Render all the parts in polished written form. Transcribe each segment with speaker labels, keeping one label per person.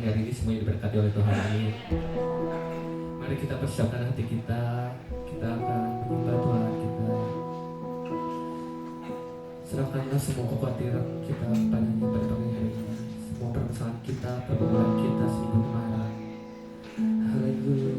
Speaker 1: pagi hari ini semuanya diberkati oleh Tuhan. Amin. Mari kita persiapkan hati kita. Kita akan menyembah Tuhan kita. Serahkanlah semua kekhawatiran kita kepadanya pada pagi hari ini. Semua permasalahan kita, pergumulan kita seminggu kemarin. Haleluya.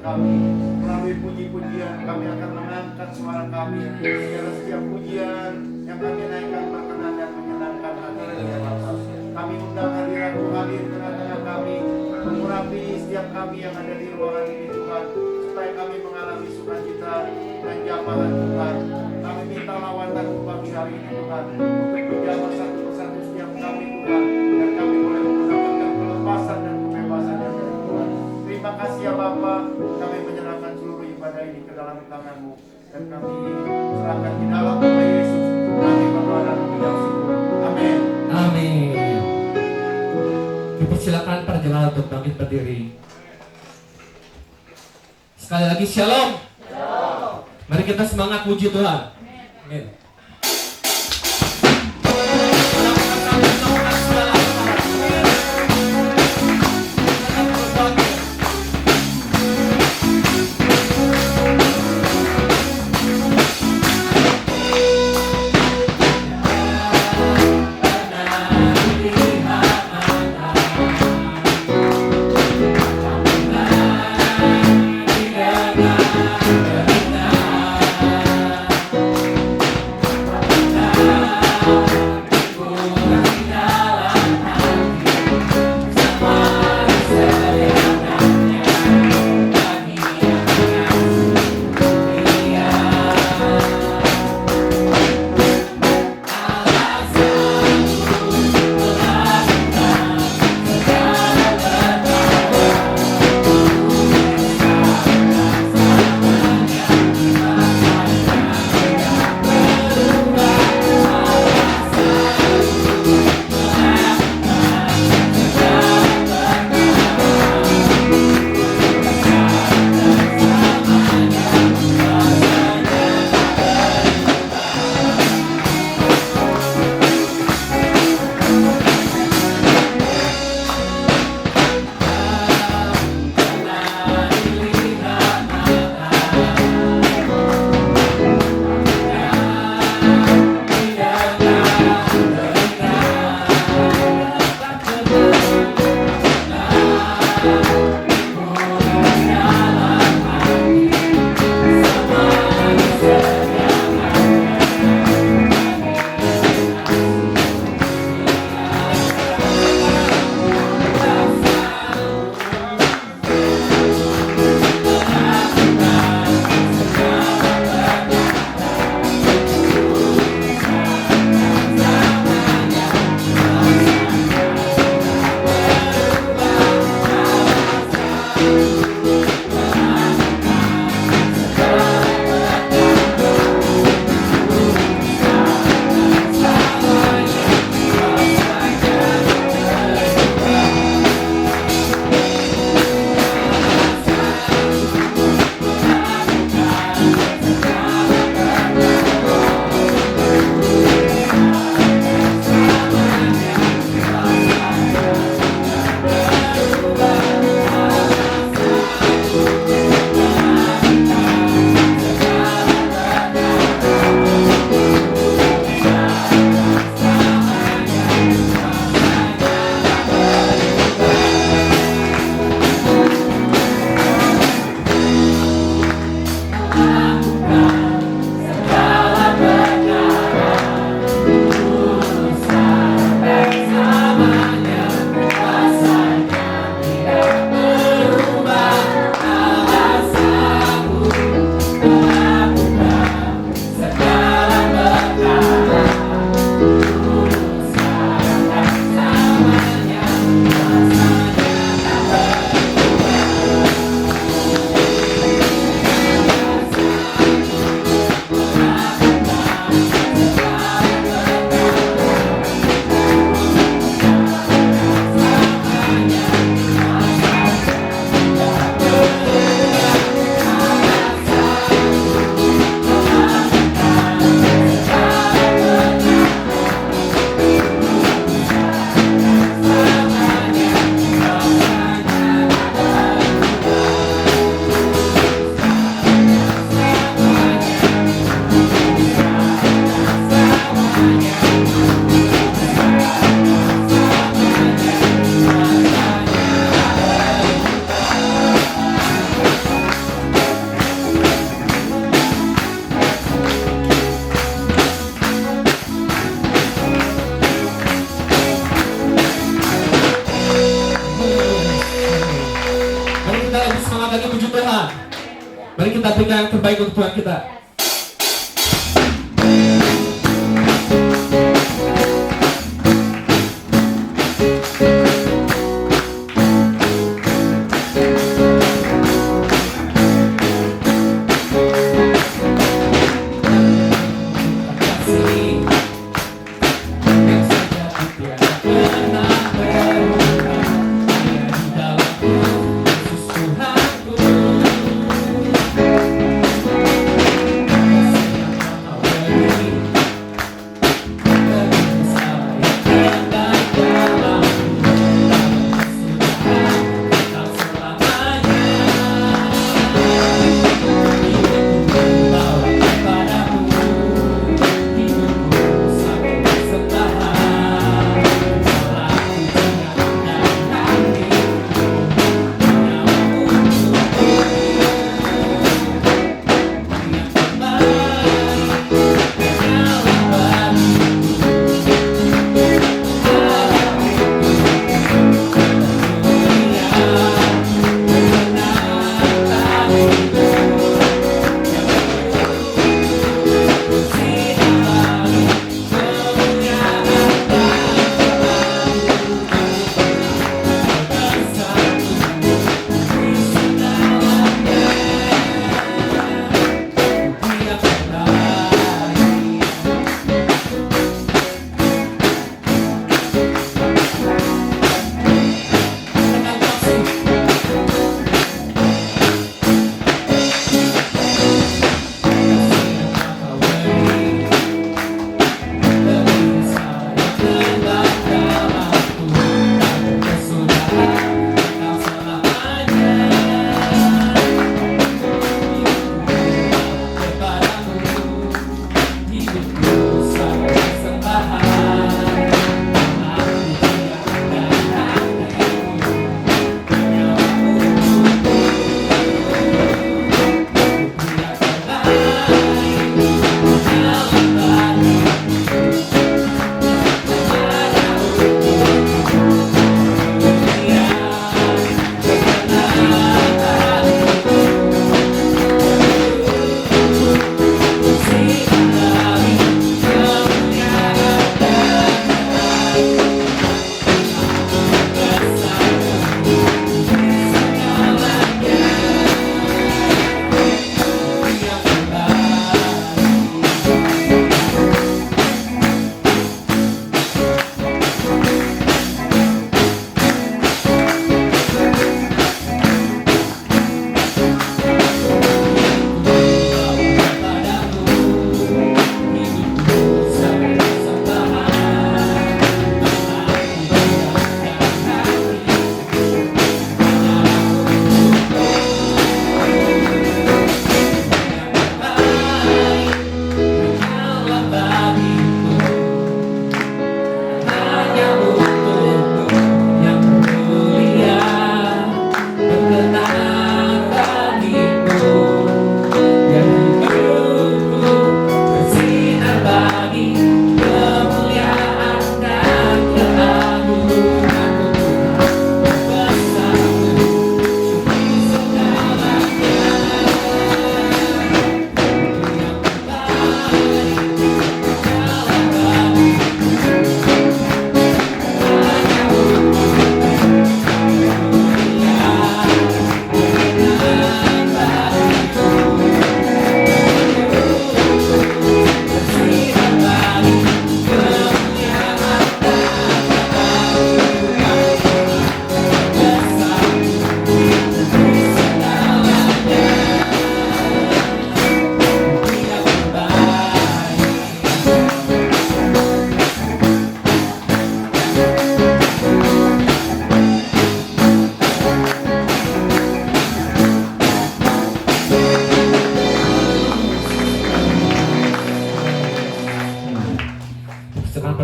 Speaker 2: kami. Melalui puji-pujian kami akan mengangkat suara kami. Biar setiap pujian yang kami naikkan berkenan dan menyenangkan hati ya Bapa. Kami undang hadirat-Mu hadir di tengah-tengah kami, mengurapi setiap kami yang ada di ruangan ini Tuhan, supaya kami mengalami sukacita dan jamahan Tuhan. Kami minta lawatan-Mu pagi hari ini Tuhan, untuk menjamah satu persatu setiap kami Tuhan, dan kami boleh mendapatkan kelepasan dan kebebasan yang dari Tuhan. Terima kasih ya Bapa, kami menyerahkan seluruh ibadah ini ke dalam tangan-Mu, dan kami serahkan di dalam nama Yesus. Kami berdoa dan mengucap syukur. Amin.
Speaker 1: Amin. Dipersilakan para jemaat untuk bangkit berdiri. Sekali lagi shalom. Mari kita semangat puji Tuhan. Amin. Mari kita berikan yang terbaik untuk Tuhan kita.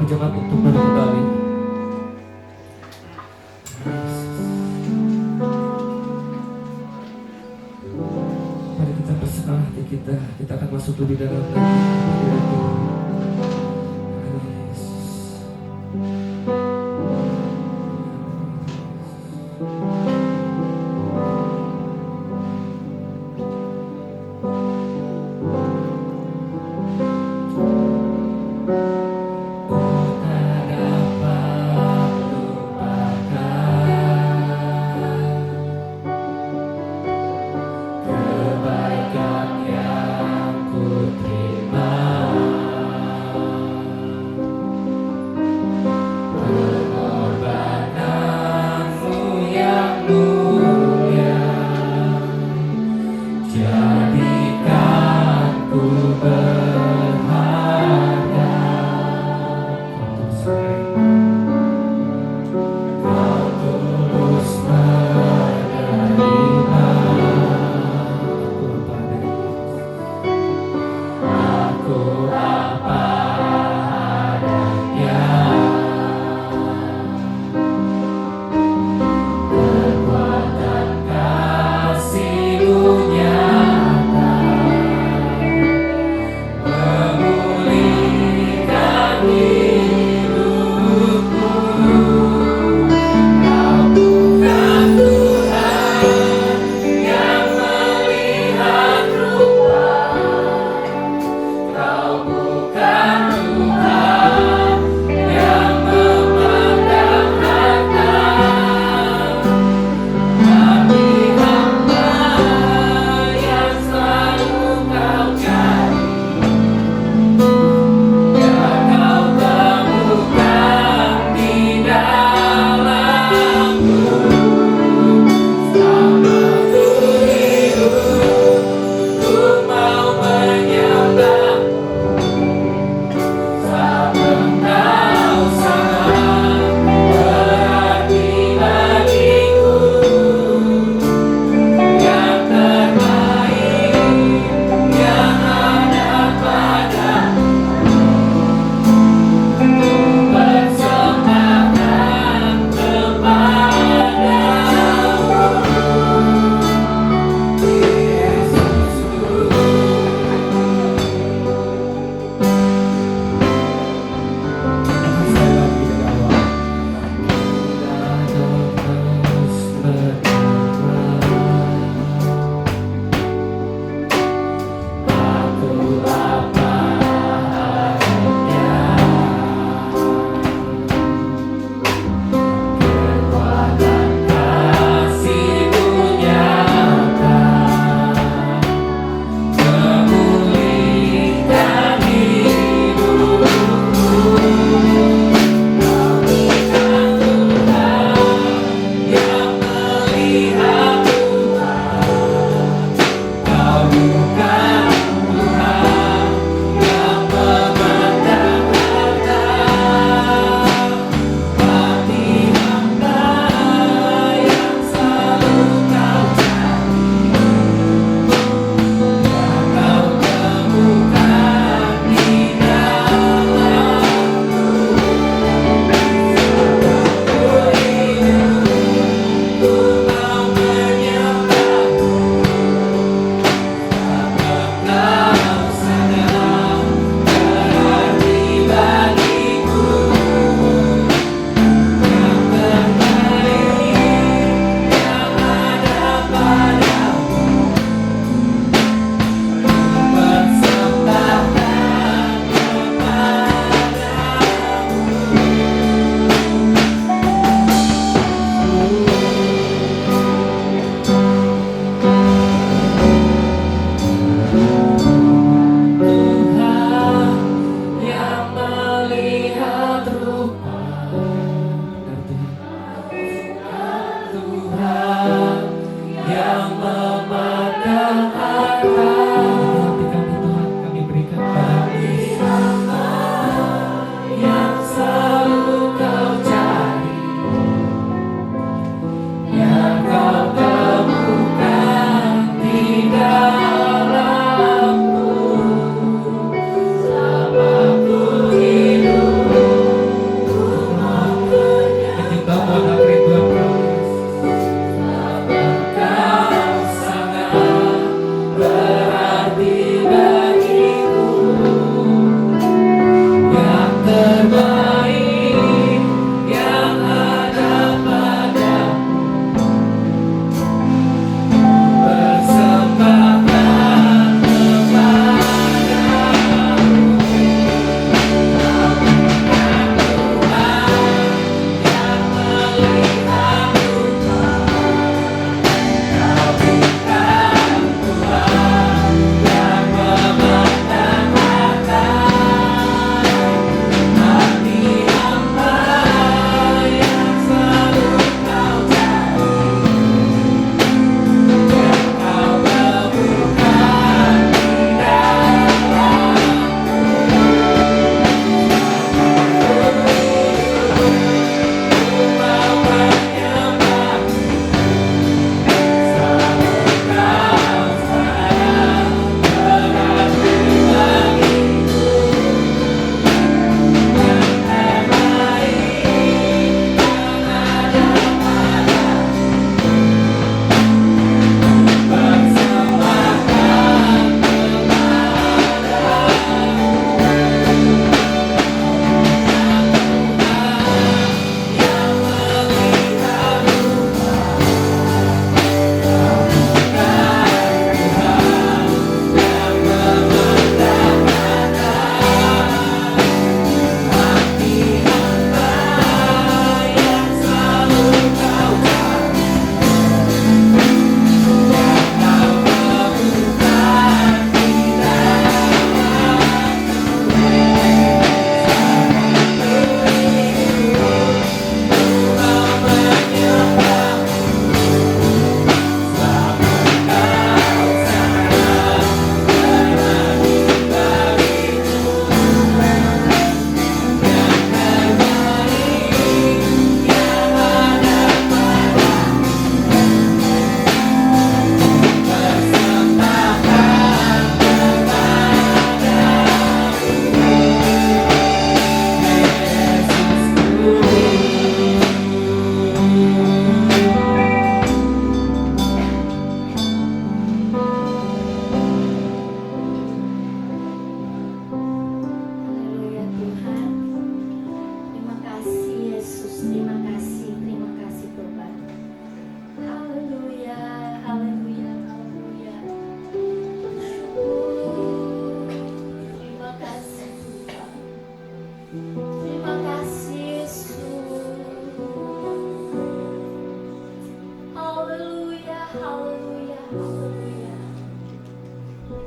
Speaker 1: perjamuan untuk duduk kembali. Mari kita berserah hati kita. Kita akan masuk lebih dalam lagi. jadikanku berharga. Kau tulus menerima aku apa adanya. Kekuatan kasih-Mu nyata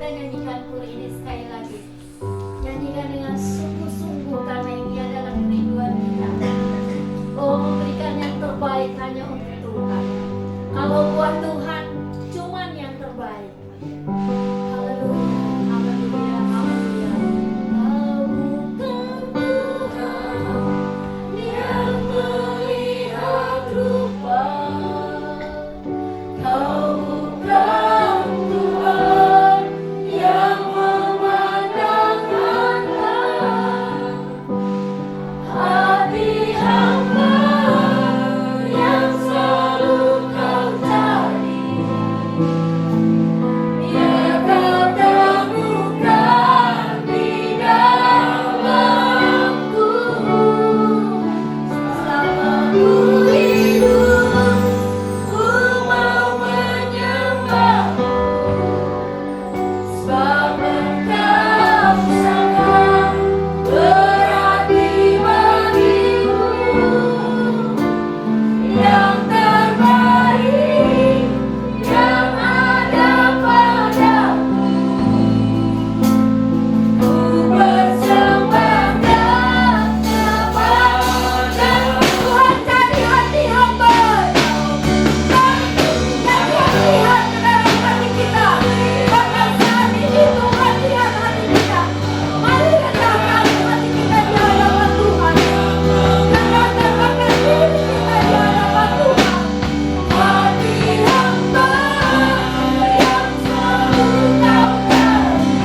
Speaker 3: kita nyanyikan puri ini sekali lagi. Nyanyikan dengan sungguh-sungguh karena ini adalah kerinduan kita. Oh, memberikan yang terbaik hanya untuk Tuhan. Kalau buat Tuhan, cuman yang terbaik. Haleluya, haleluya, haleluya. Kau bukan Tuhan yang melihat rupa. Kau bukan Tuhan yang memandang harta. Hati hamba yang selalu kau cari. Biar kau temukan di dalamku. Selama ku hidup, ku mau menyembahmu. Sebab Engkau sangat berarti bagiku. Yang terbaik yang ada padaku, ku persembahkan kepada Tuhan. Jadi hati hamba, jadi lihat ke dalam hati kita. Bahkan saat ini Tuhan lihat hati kita. Mari rendahkan hati kita di hadapan Tuhan. Rendahkan bahkan diri kita di hadapan Tuhan. Hati hamba yang selalu kau cari.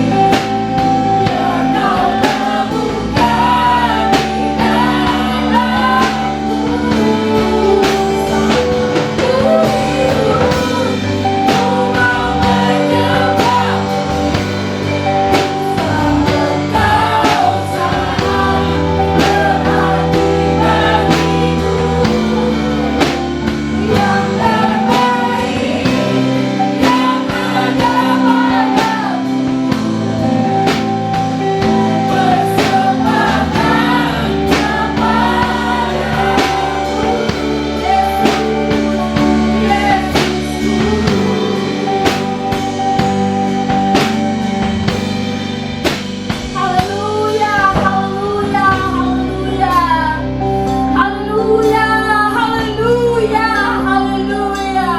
Speaker 3: Biar kau temukan di dalamku. Ku hidup, ku mau menyembahmu. Sebab Engkau sangat berarti bagiku. Yang terbaik yang ada padaku, persembahkan Haleluya, haleluya, haleluya. Haleluya, haleluya, haleluya.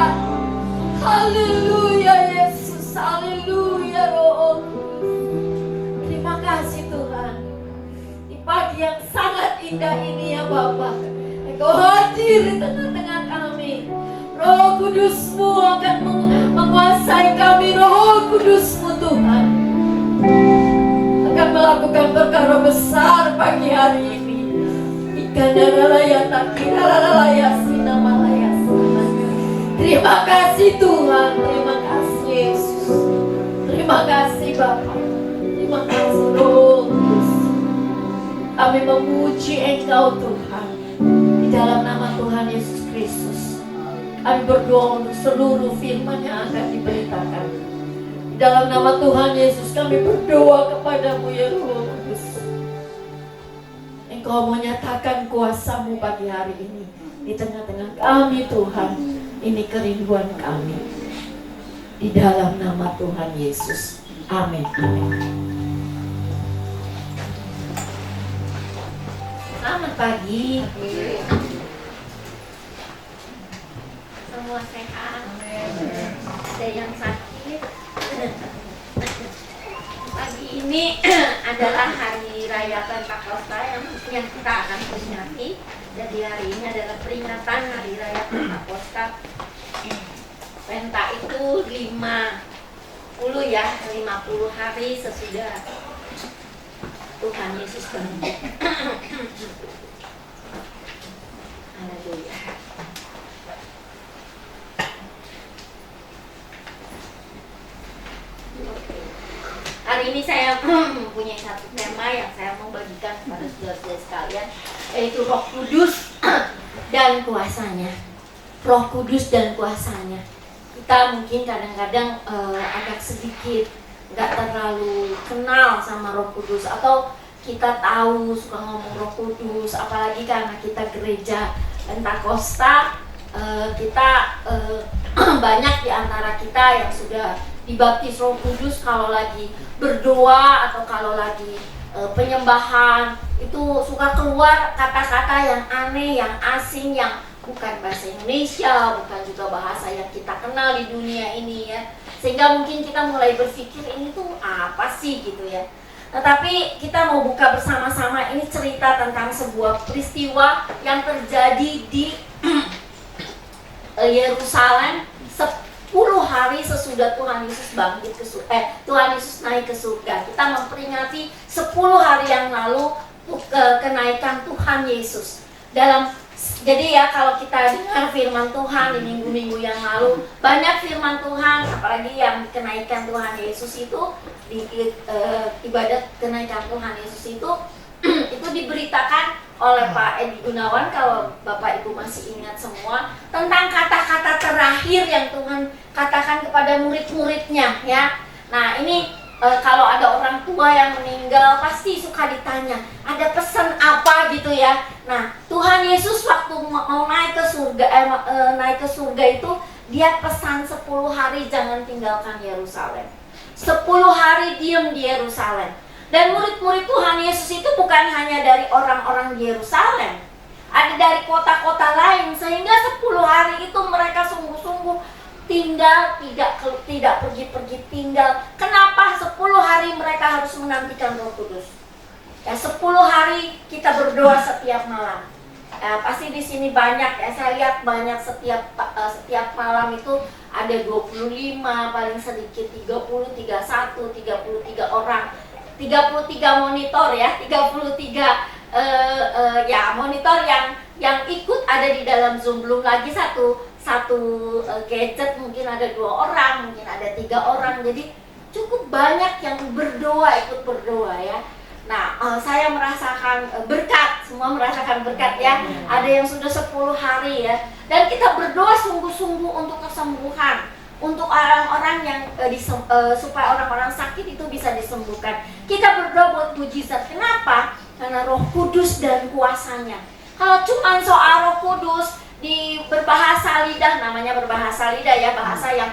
Speaker 3: Haleluya Yesus, haleluya Roh Kudus. Terima kasih Tuhan. Di pagi yang sangat indah ini ya Bapa, Engkau hadir di tengah-tengah kami. Roh Kudus-Mu akan menguasai kami. Roh Kudus-Mu Tuhan akan melakukan perkara besar pagi hari ini. Terima kasih Tuhan, terima kasih Yesus, terima kasih Bapa, terima kasih Roh Kudus. Kami memuji Engkau Tuhan di dalam nama Tuhan Yesus Kristus. Kami berdoa untuk seluruh firman yang akan diberitakan. Di dalam nama Tuhan Yesus kami berdoa kepadamu ya Roh Kudus. Engkau menyatakan kuasa-Mu pagi hari ini di tengah-tengah kami Tuhan. Ini kerinduan kami. Di dalam nama Tuhan Yesus. Amin. Amin. Selamat pagi. Semua sehat. Ada yang sakit. Pagi ini adalah hari raya Pentakosta yang kita akan peringati. Jadi hari ini adalah peringatan hari raya Pentakosta. Penta itu 50 ya, 50 hari sesudah Tuhan Yesus bangkit. Haleluya. Hari ini saya mempunyai satu tema yang saya mau bagikan kepada saudara-saudara sekalian, yaitu Roh Kudus dan kuasanya. Roh Kudus dan kuasanya. Kita mungkin kadang-kadang agak sedikit nggak terlalu kenal sama Roh Kudus, atau kita tahu suka ngomong Roh Kudus, apalagi karena kita gereja Pentakosta, kita banyak di antara kita yang sudah dibaptis Roh Kudus kalau lagi berdoa atau kalau lagi penyembahan, itu suka keluar kata-kata yang aneh, yang asing, yang bukan bahasa Indonesia, bukan juga bahasa yang kita kenal di dunia ini ya. Sehingga mungkin kita mulai berpikir ini tuh apa sih gitu ya. Tetapi kita mau buka bersama-sama ini cerita tentang sebuah peristiwa yang terjadi di Yerusalem 10 hari sesudah Tuhan Yesus bangkit ke surga, Tuhan Yesus naik ke surga. Kita memperingati 10 hari yang lalu kenaikan Tuhan Yesus. Jadi ya, kalau kita dengar firman Tuhan di minggu-minggu yang lalu, banyak firman Tuhan, apalagi yang kenaikan Tuhan Yesus itu di ibadat kenaikan Tuhan Yesus itu itu diberitakan oleh Pak Edi Gunawan, kalau Bapak Ibu masih ingat semua, tentang kata-kata terakhir yang Tuhan katakan kepada murid-muridnya ya. Nah ini kalau ada orang tua yang meninggal pasti suka ditanya, ada pesan apa gitu ya. Nah Tuhan Yesus waktu mau naik ke surga, naik ke surga itu dia pesan 10 hari jangan tinggalkan Yerusalem, 10 hari diam di Yerusalem. Dan murid-murid Tuhan Yesus itu bukan hanya dari orang-orang di Yerusalem, ada dari kota-kota lain, sehingga 10 hari itu mereka sungguh-sungguh tinggal, tidak pergi-pergi tinggal. Kenapa 10 hari mereka harus menantikan Roh Kudus? Ya, 10 hari kita berdoa setiap malam. Pasti di sini banyak ya, saya lihat banyak setiap malam itu ada 25, paling sedikit 30, 31, 33 orang. 33 monitor ya, 33 ya monitor yang ikut ada di dalam Zoom. Belum lagi satu gadget, mungkin ada 2 orang, mungkin ada 3 orang. Jadi cukup banyak yang ikut berdoa ya. Nah saya merasakan berkat, semua merasakan berkat ya. Ada yang sudah 10 hari ya. Dan kita berdoa sungguh-sungguh untuk kesembuhan, untuk orang-orang yang supaya orang-orang sakit itu bisa disembuhkan. Kita berdoa buat mujizat. Kenapa? Karena Roh Kudus dan kuasanya. Kalau cuma soal Roh Kudus di berbahasa lidah, namanya berbahasa lidah ya, bahasa yang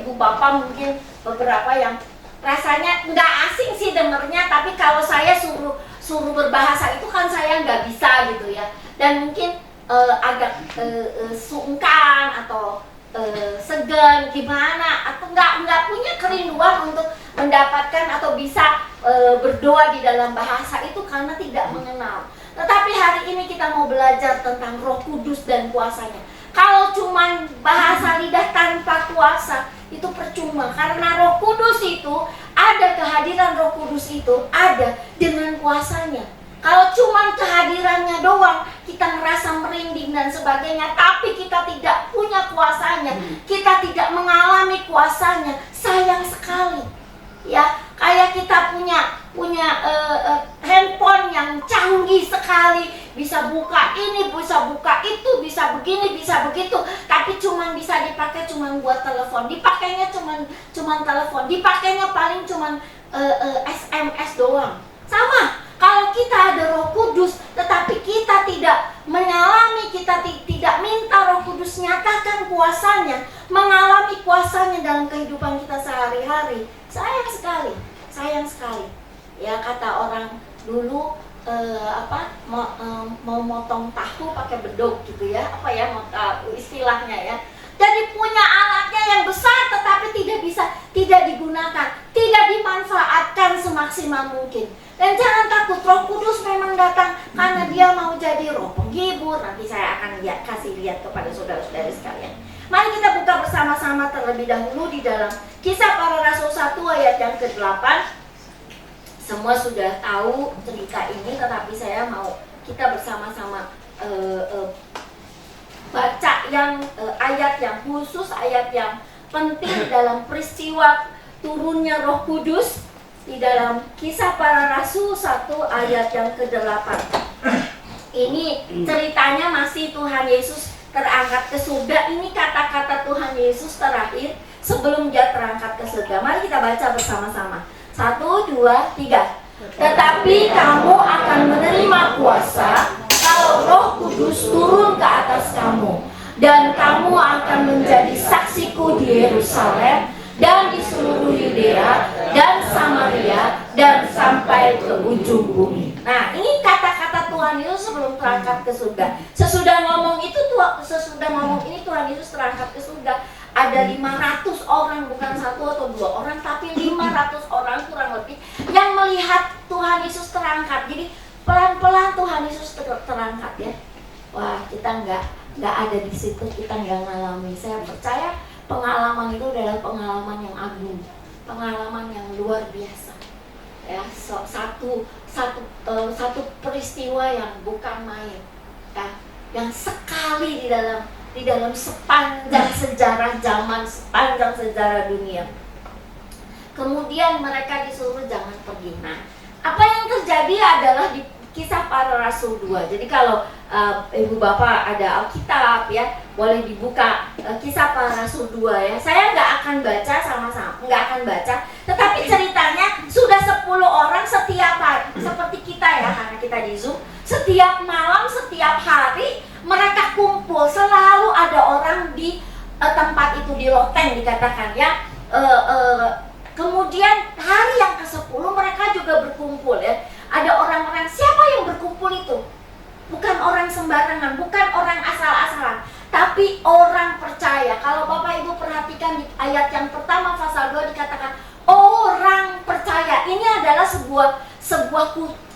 Speaker 3: ibu bapak mungkin beberapa yang rasanya nggak asing sih dengernya, tapi kalau saya suruh berbahasa itu kan saya nggak bisa gitu ya, dan mungkin agak sungkan atau segan gimana, atau nggak punya kerinduan untuk mendapatkan atau bisa berdoa di dalam bahasa itu karena tidak mengenal. Tetapi hari ini kita mau belajar tentang Roh Kudus dan kuasanya. Kalau cuma bahasa lidah tanpa kuasa itu percuma, karena Roh Kudus itu ada, kehadiran Roh Kudus itu ada dengan kuasanya. Kalau cuma kehadirannya doang, kita merasa merinding dan sebagainya, tapi kita tidak punya kuasanya, kita tidak mengalami kuasanya, sayang sekali. Ya, kayak kita punya handphone yang canggih sekali, bisa buka ini, bisa buka itu, bisa begini, bisa begitu, tapi cuma bisa dipakai cuma buat telepon, dipakainya cuma telepon, dipakainya paling cuma SMS doang. Sama. Kalau kita ada Roh Kudus, tetapi kita tidak mengalami, kita tidak minta Roh Kudus nyatakan kuasanya, mengalami kuasanya dalam kehidupan kita sehari-hari, sayang sekali. Ya, kata orang dulu mau motong tahu pakai bedog gitu ya, istilahnya ya. Jadi punya alatnya yang besar, tetapi tidak digunakan, tidak dimanfaatkan semaksimal mungkin. Dan jangan takut, Roh Kudus memang datang karena dia mau jadi roh penghibur. Nanti saya akan kasih lihat kepada saudara-saudari sekalian. Mari kita buka bersama-sama terlebih dahulu di dalam Kisah Para Rasul 1 ayat yang ke-8. Semua sudah tahu cerita ini, tetapi saya mau kita bersama-sama baca ayat yang khusus, ayat yang penting dalam peristiwa turunnya Roh Kudus di dalam Kisah Para Rasul 1 ayat yang ke-8. Ini ceritanya masih Tuhan Yesus terangkat ke surga. Ini kata-kata Tuhan Yesus terakhir sebelum dia terangkat ke surga. Mari kita baca bersama-sama. 1, 2, 3. Tetapi kamu akan menerima kuasa kalau Roh Kudus turun ke atas kamu, dan kamu akan menjadi saksiku di Yerusalem dan di seluruh Yudea dan Samaria dan sampai ke ujung bumi. Nah, ini kata-kata Tuhan Yesus sebelum terangkat ke surga. Sesudah ngomong ini Tuhan Yesus terangkat ke surga. Ada 500 orang, bukan 1 atau 2 orang, tapi 500 orang kurang lebih yang melihat Tuhan Yesus terangkat. Jadi pelan-pelan Tuhan Yesus terangkat ya. Wah, kita nggak ada di situ, kita nggak ngalami. Saya percaya pengalaman itu adalah pengalaman yang agung, pengalaman yang luar biasa. Ya, satu peristiwa yang bukan main, ya, yang sekali di dalam sepanjang sejarah zaman, sepanjang sejarah dunia. Kemudian mereka disuruh jangan pergi. Nah, apa yang terjadi adalah di Kisah Para Rasul 2. Jadi kalau Ibu Bapak ada Alkitab ya, boleh dibuka Kisah Para Rasul 2 ya. Saya nggak akan baca sama-sama, nggak akan baca. Tetapi ceritanya sudah 10 orang setiap hari, seperti kita ya, karena kita di Zoom. Setiap malam, setiap hari mereka kumpul. Selalu ada orang di tempat itu, di loteng dikatakan ya. Kemudian hari yang ke-10 mereka juga berkumpul ya. Ada orang-orang, siapa yang berkumpul itu? Bukan orang sembarangan, bukan orang asal-asalan, tapi orang percaya. Kalau Bapak Ibu perhatikan di ayat yang pertama pasal 2 dikatakan orang percaya. Ini adalah sebuah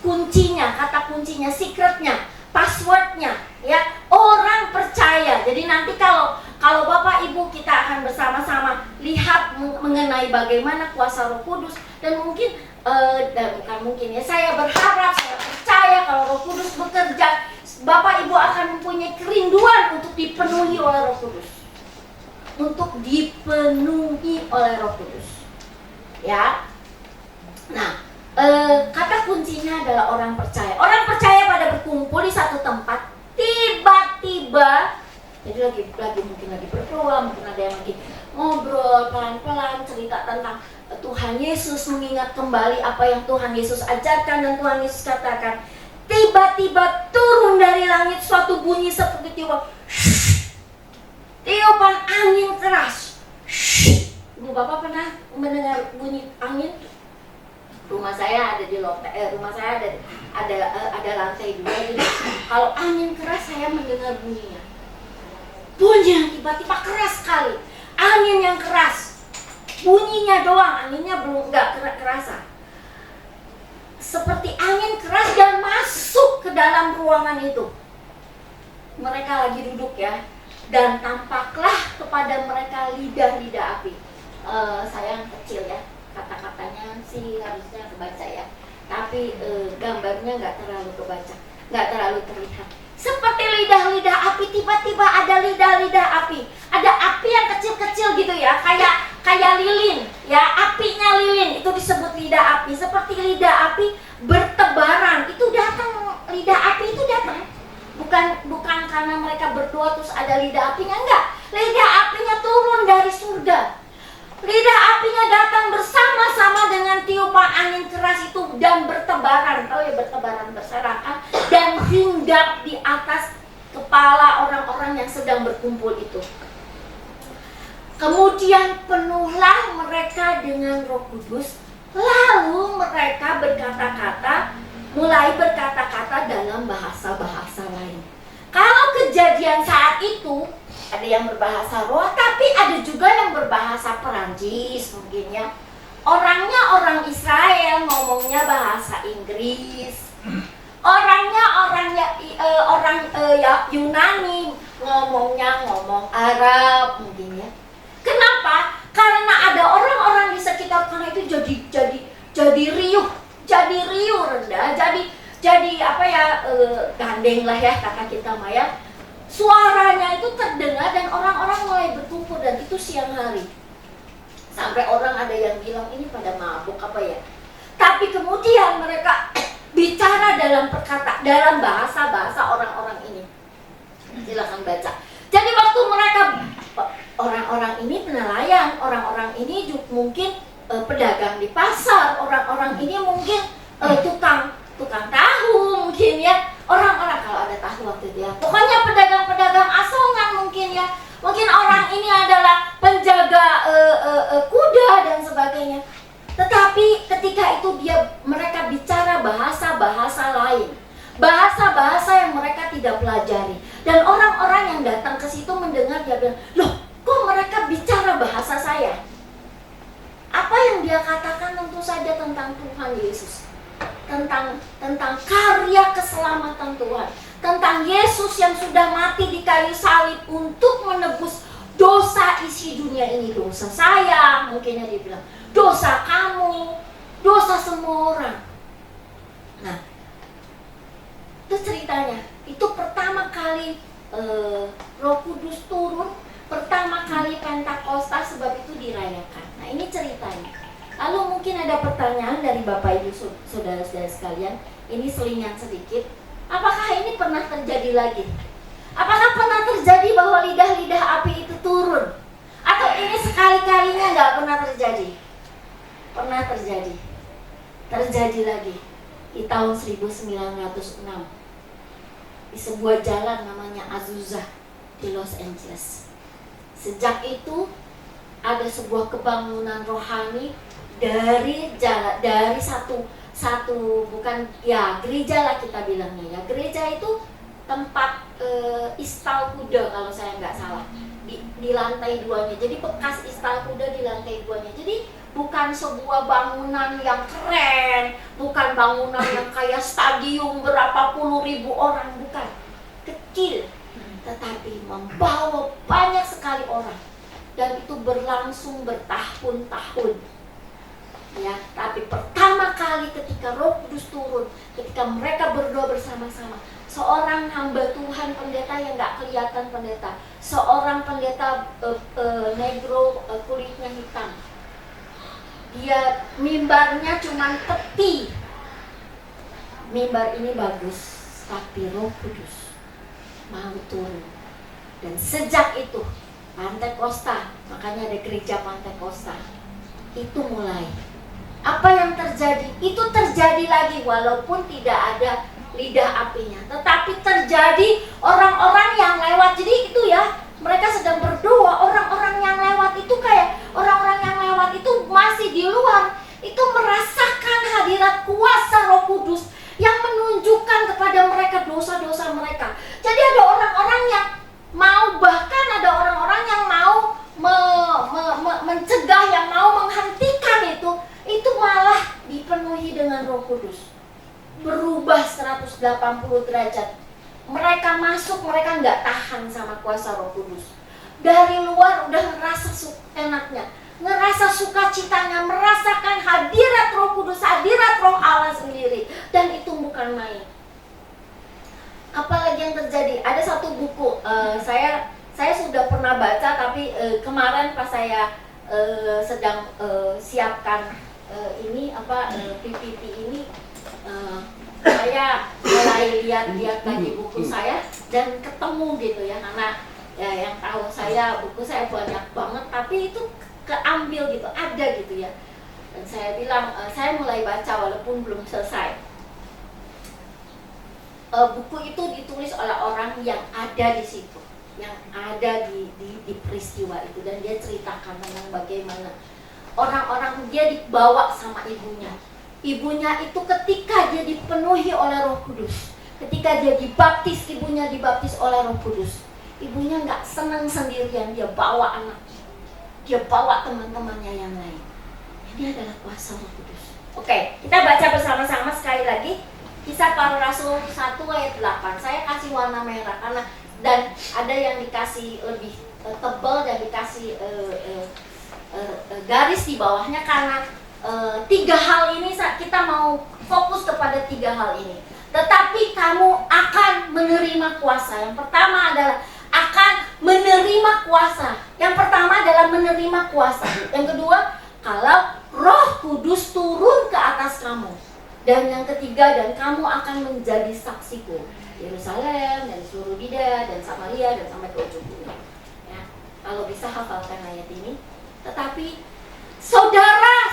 Speaker 3: kuncinya, kata kuncinya, secretnya, passwordnya ya. Orang percaya. Jadi nanti kalau Bapak Ibu kita akan bersama-sama lihat mengenai bagaimana kuasa Roh Kudus, dan mungkin bukan mungkin ya, saya berharap, saya percaya kalau Roh Kudus bekerja, Bapak Ibu akan mempunyai kerinduan untuk dipenuhi oleh Roh Kudus, untuk dipenuhi oleh Roh Kudus ya. Nah, kata kuncinya adalah orang percaya. Orang percaya pada berkumpul di satu tempat, tiba-tiba, jadi lagi mungkin lagi berdoa, mungkin ada yang lagi ngobrol pelan-pelan cerita tentang Tuhan Yesus, mengingat kembali apa yang Tuhan Yesus ajarkan dan Tuhan Yesus katakan. Tiba-tiba turun dari langit suatu bunyi seperti tiupan angin keras. Ibu Bapak pernah mendengar bunyi angin? Rumah saya ada di rumah saya ada lantai 2. Jadi kalau angin keras saya mendengar bunyinya. Bunyi yang tiba-tiba keras sekali. Angin yang keras. Bunyinya doang, anginnya belum nggak kerasa. Seperti angin keras dan masuk ke dalam ruangan itu. Mereka lagi duduk ya, dan tampaklah kepada mereka lidah-lidah api. Saya yang kecil ya, kata-katanya sih harusnya kebaca ya, tapi gambarnya nggak terlalu kebaca, nggak terlalu terlihat. Seperti lidah-lidah api, tiba-tiba ada lidah-lidah api. Ada api yang kecil-kecil gitu ya, kayak lilin ya, apinya lilin, itu disebut lidah api. Seperti lidah api bertebaran, itu datang, lidah api itu datang. Bukan karena mereka berdua terus ada lidah apinya, enggak. Lidah apinya turun dari surga. Lidah apinya datang bersama-sama dengan tiupan angin keras itu dan bertebaran, tahu ya, bertebaran berserakan dan hinggap di atas kepala orang-orang yang sedang berkumpul itu. Kemudian penuhlah mereka dengan Roh Kudus, lalu mereka mulai berkata-kata dalam bahasa-bahasa lain. Kalau kejadian saat itu ada yang berbahasa roh, tapi ada juga yang berbahasa Perancis mungkin ya. Orangnya orang Israel, ngomongnya bahasa Inggris. Orang Yunani, ngomong Arab mungkin ya. Kenapa? Karena ada orang-orang di sekitar sana itu jadi riuh rendah, jadi apa ya, gandeng lah ya kata kita Maya. Suaranya itu terdengar dan orang-orang mulai berkumpul, dan itu siang hari. Sampai orang ada yang bilang ini pada mabuk apa ya. Tapi kemudian mereka bicara dalam bahasa orang-orang ini. Silakan baca. Jadi waktu mereka, orang-orang ini nelayan, orang-orang ini juga mungkin pedagang di pasar, orang-orang ini mungkin tukang tahu mungkin ya. Orang-orang kalau ada tahu waktu itu ya, pokoknya pedagang-pedagang asongan mungkin ya. Mungkin orang ini adalah penjaga kuda itu mereka bicara bahasa-bahasa lain. Bahasa-bahasa yang mereka tidak pelajari. Dan orang-orang yang datang ke situ mendengar, dia bilang, "Loh, kok mereka bicara bahasa saya?" Apa yang dia katakan tentu saja tentang Tuhan Yesus. Tentang karya keselamatan Tuhan. Tentang Yesus yang sudah mati di kayu salib untuk menebus dosa isi dunia ini. Dosa saya, mungkinnya dia bilang, dosa kamu, dosa semua orang. Nah, itu ceritanya. Itu pertama kali Roh Kudus turun, pertama kali Pentakosta, sebab itu dirayakan. Nah, ini ceritanya. Lalu mungkin ada pertanyaan dari Bapak Ibu saudara-saudara sekalian. Ini selingan sedikit. Apakah ini pernah terjadi lagi? Apakah pernah terjadi bahwa lidah-lidah api itu turun? Atau ini sekali-kalinya nggak pernah terjadi? Pernah terjadi. Terjadi lagi di tahun 1906 di sebuah jalan namanya Azusa di Los Angeles. Sejak itu ada sebuah kebangunan rohani dari satu bukan ya gereja lah kita bilangnya ya. Gereja itu tempat istal kuda kalau saya nggak salah di lantai 2-nya. Jadi bekas istal kuda di lantai 2-nya. Jadi bukan sebuah bangunan yang keren, bukan bangunan yang kayak stadium berapa puluh ribu orang, bukan. Kecil, tetapi membawa banyak sekali orang. Dan itu berlangsung bertahun-tahun. Ya, tapi pertama kali ketika Roh Kudus turun, ketika mereka berdoa bersama-sama, seorang hamba Tuhan, pendeta yang nggak kelihatan pendeta, seorang pendeta negro, kulitnya hitam, dia mimbarnya cuma peti. Mimbar ini bagus, tapi Roh Kudus mau turun. Dan sejak itu Pentakosta, makanya ada gereja Pentakosta, itu mulai. Apa yang terjadi? Itu terjadi lagi walaupun tidak ada lidah apinya, tetapi terjadi orang-orang yang lewat. Jadi itu ya, mereka sedang berdoa, orang-orang yang lewat itu kayak orang-orang yang lewat itu masih di luar, itu merasakan hadirat kuasa Roh Kudus yang menunjukkan kepada mereka dosa-dosa mereka. Jadi ada orang-orang yang mau, bahkan ada orang-orang yang mau mencegah, yang mau menghentikan itu malah dipenuhi dengan Roh Kudus. Berubah 180 derajat. Mereka masuk, mereka nggak tahan sama kuasa Roh Kudus. Dari luar udah ngerasa enaknya, ngerasa sukacitanya, merasakan hadirat Roh Kudus, hadirat Roh Allah sendiri. Dan itu bukan main. Apalagi yang terjadi? Ada satu buku, saya sudah pernah baca, tapi kemarin pas saya sedang siapkan PPT ini, saya mulai lihat lagi buku saya dan ketemu gitu ya, karena ya yang tahu saya buku saya banyak banget, tapi itu keambil gitu, ada gitu ya. Dan saya bilang saya mulai baca walaupun belum selesai. Buku itu ditulis oleh orang yang ada di situ, yang ada di peristiwa itu, dan dia ceritakan tentang bagaimana orang-orang dia dibawa sama ibunya. Ibunya itu ketika dia dipenuhi oleh Roh Kudus, ketika dia dibaptis, ibunya dibaptis oleh Roh Kudus. Ibunya nggak senang sendirian, dia bawa anaknya, dia bawa teman-temannya yang lain. Ini adalah kuasa Roh Kudus. Oke, kita baca bersama-sama sekali lagi. Kisah Para Rasul 1 ayat 8. Saya kasih warna merah karena dan ada yang dikasih lebih tebal dan dikasih garis di bawahnya karena 3 hal ini kita mau fokus kepada 3 hal ini. Tetapi kamu akan menerima kuasa. Yang pertama adalah akan menerima kuasa. Yang pertama adalah menerima kuasa. Yang kedua, kalau Roh Kudus turun ke atas kamu. Dan yang ketiga, dan kamu akan menjadi saksiku Yerusalem dan seluruh Yudea dan Samaria dan sampai ke ujung bumi. Ya, kalau bisa hafalkan ayat ini. Tetapi saudara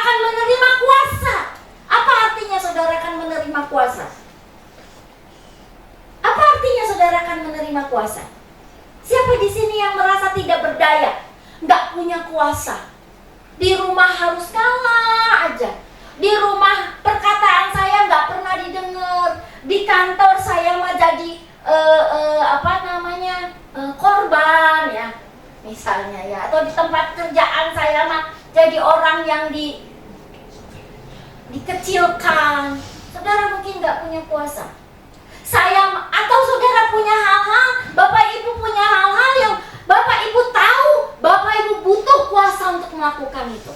Speaker 3: akan menerima kuasa. Apa artinya saudara akan menerima kuasa? Apa artinya saudara akan menerima kuasa? Siapa di sini yang merasa tidak berdaya, nggak punya kuasa? Di rumah harus kalah aja. Di rumah
Speaker 4: misalnya ya, atau di tempat kerjaan saya mah jadi orang yang dikecilkan. Saudara mungkin nggak punya kuasa. Atau saudara punya hal-hal, Bapak Ibu punya hal-hal yang Bapak Ibu tahu, Bapak Ibu butuh kuasa untuk melakukan itu.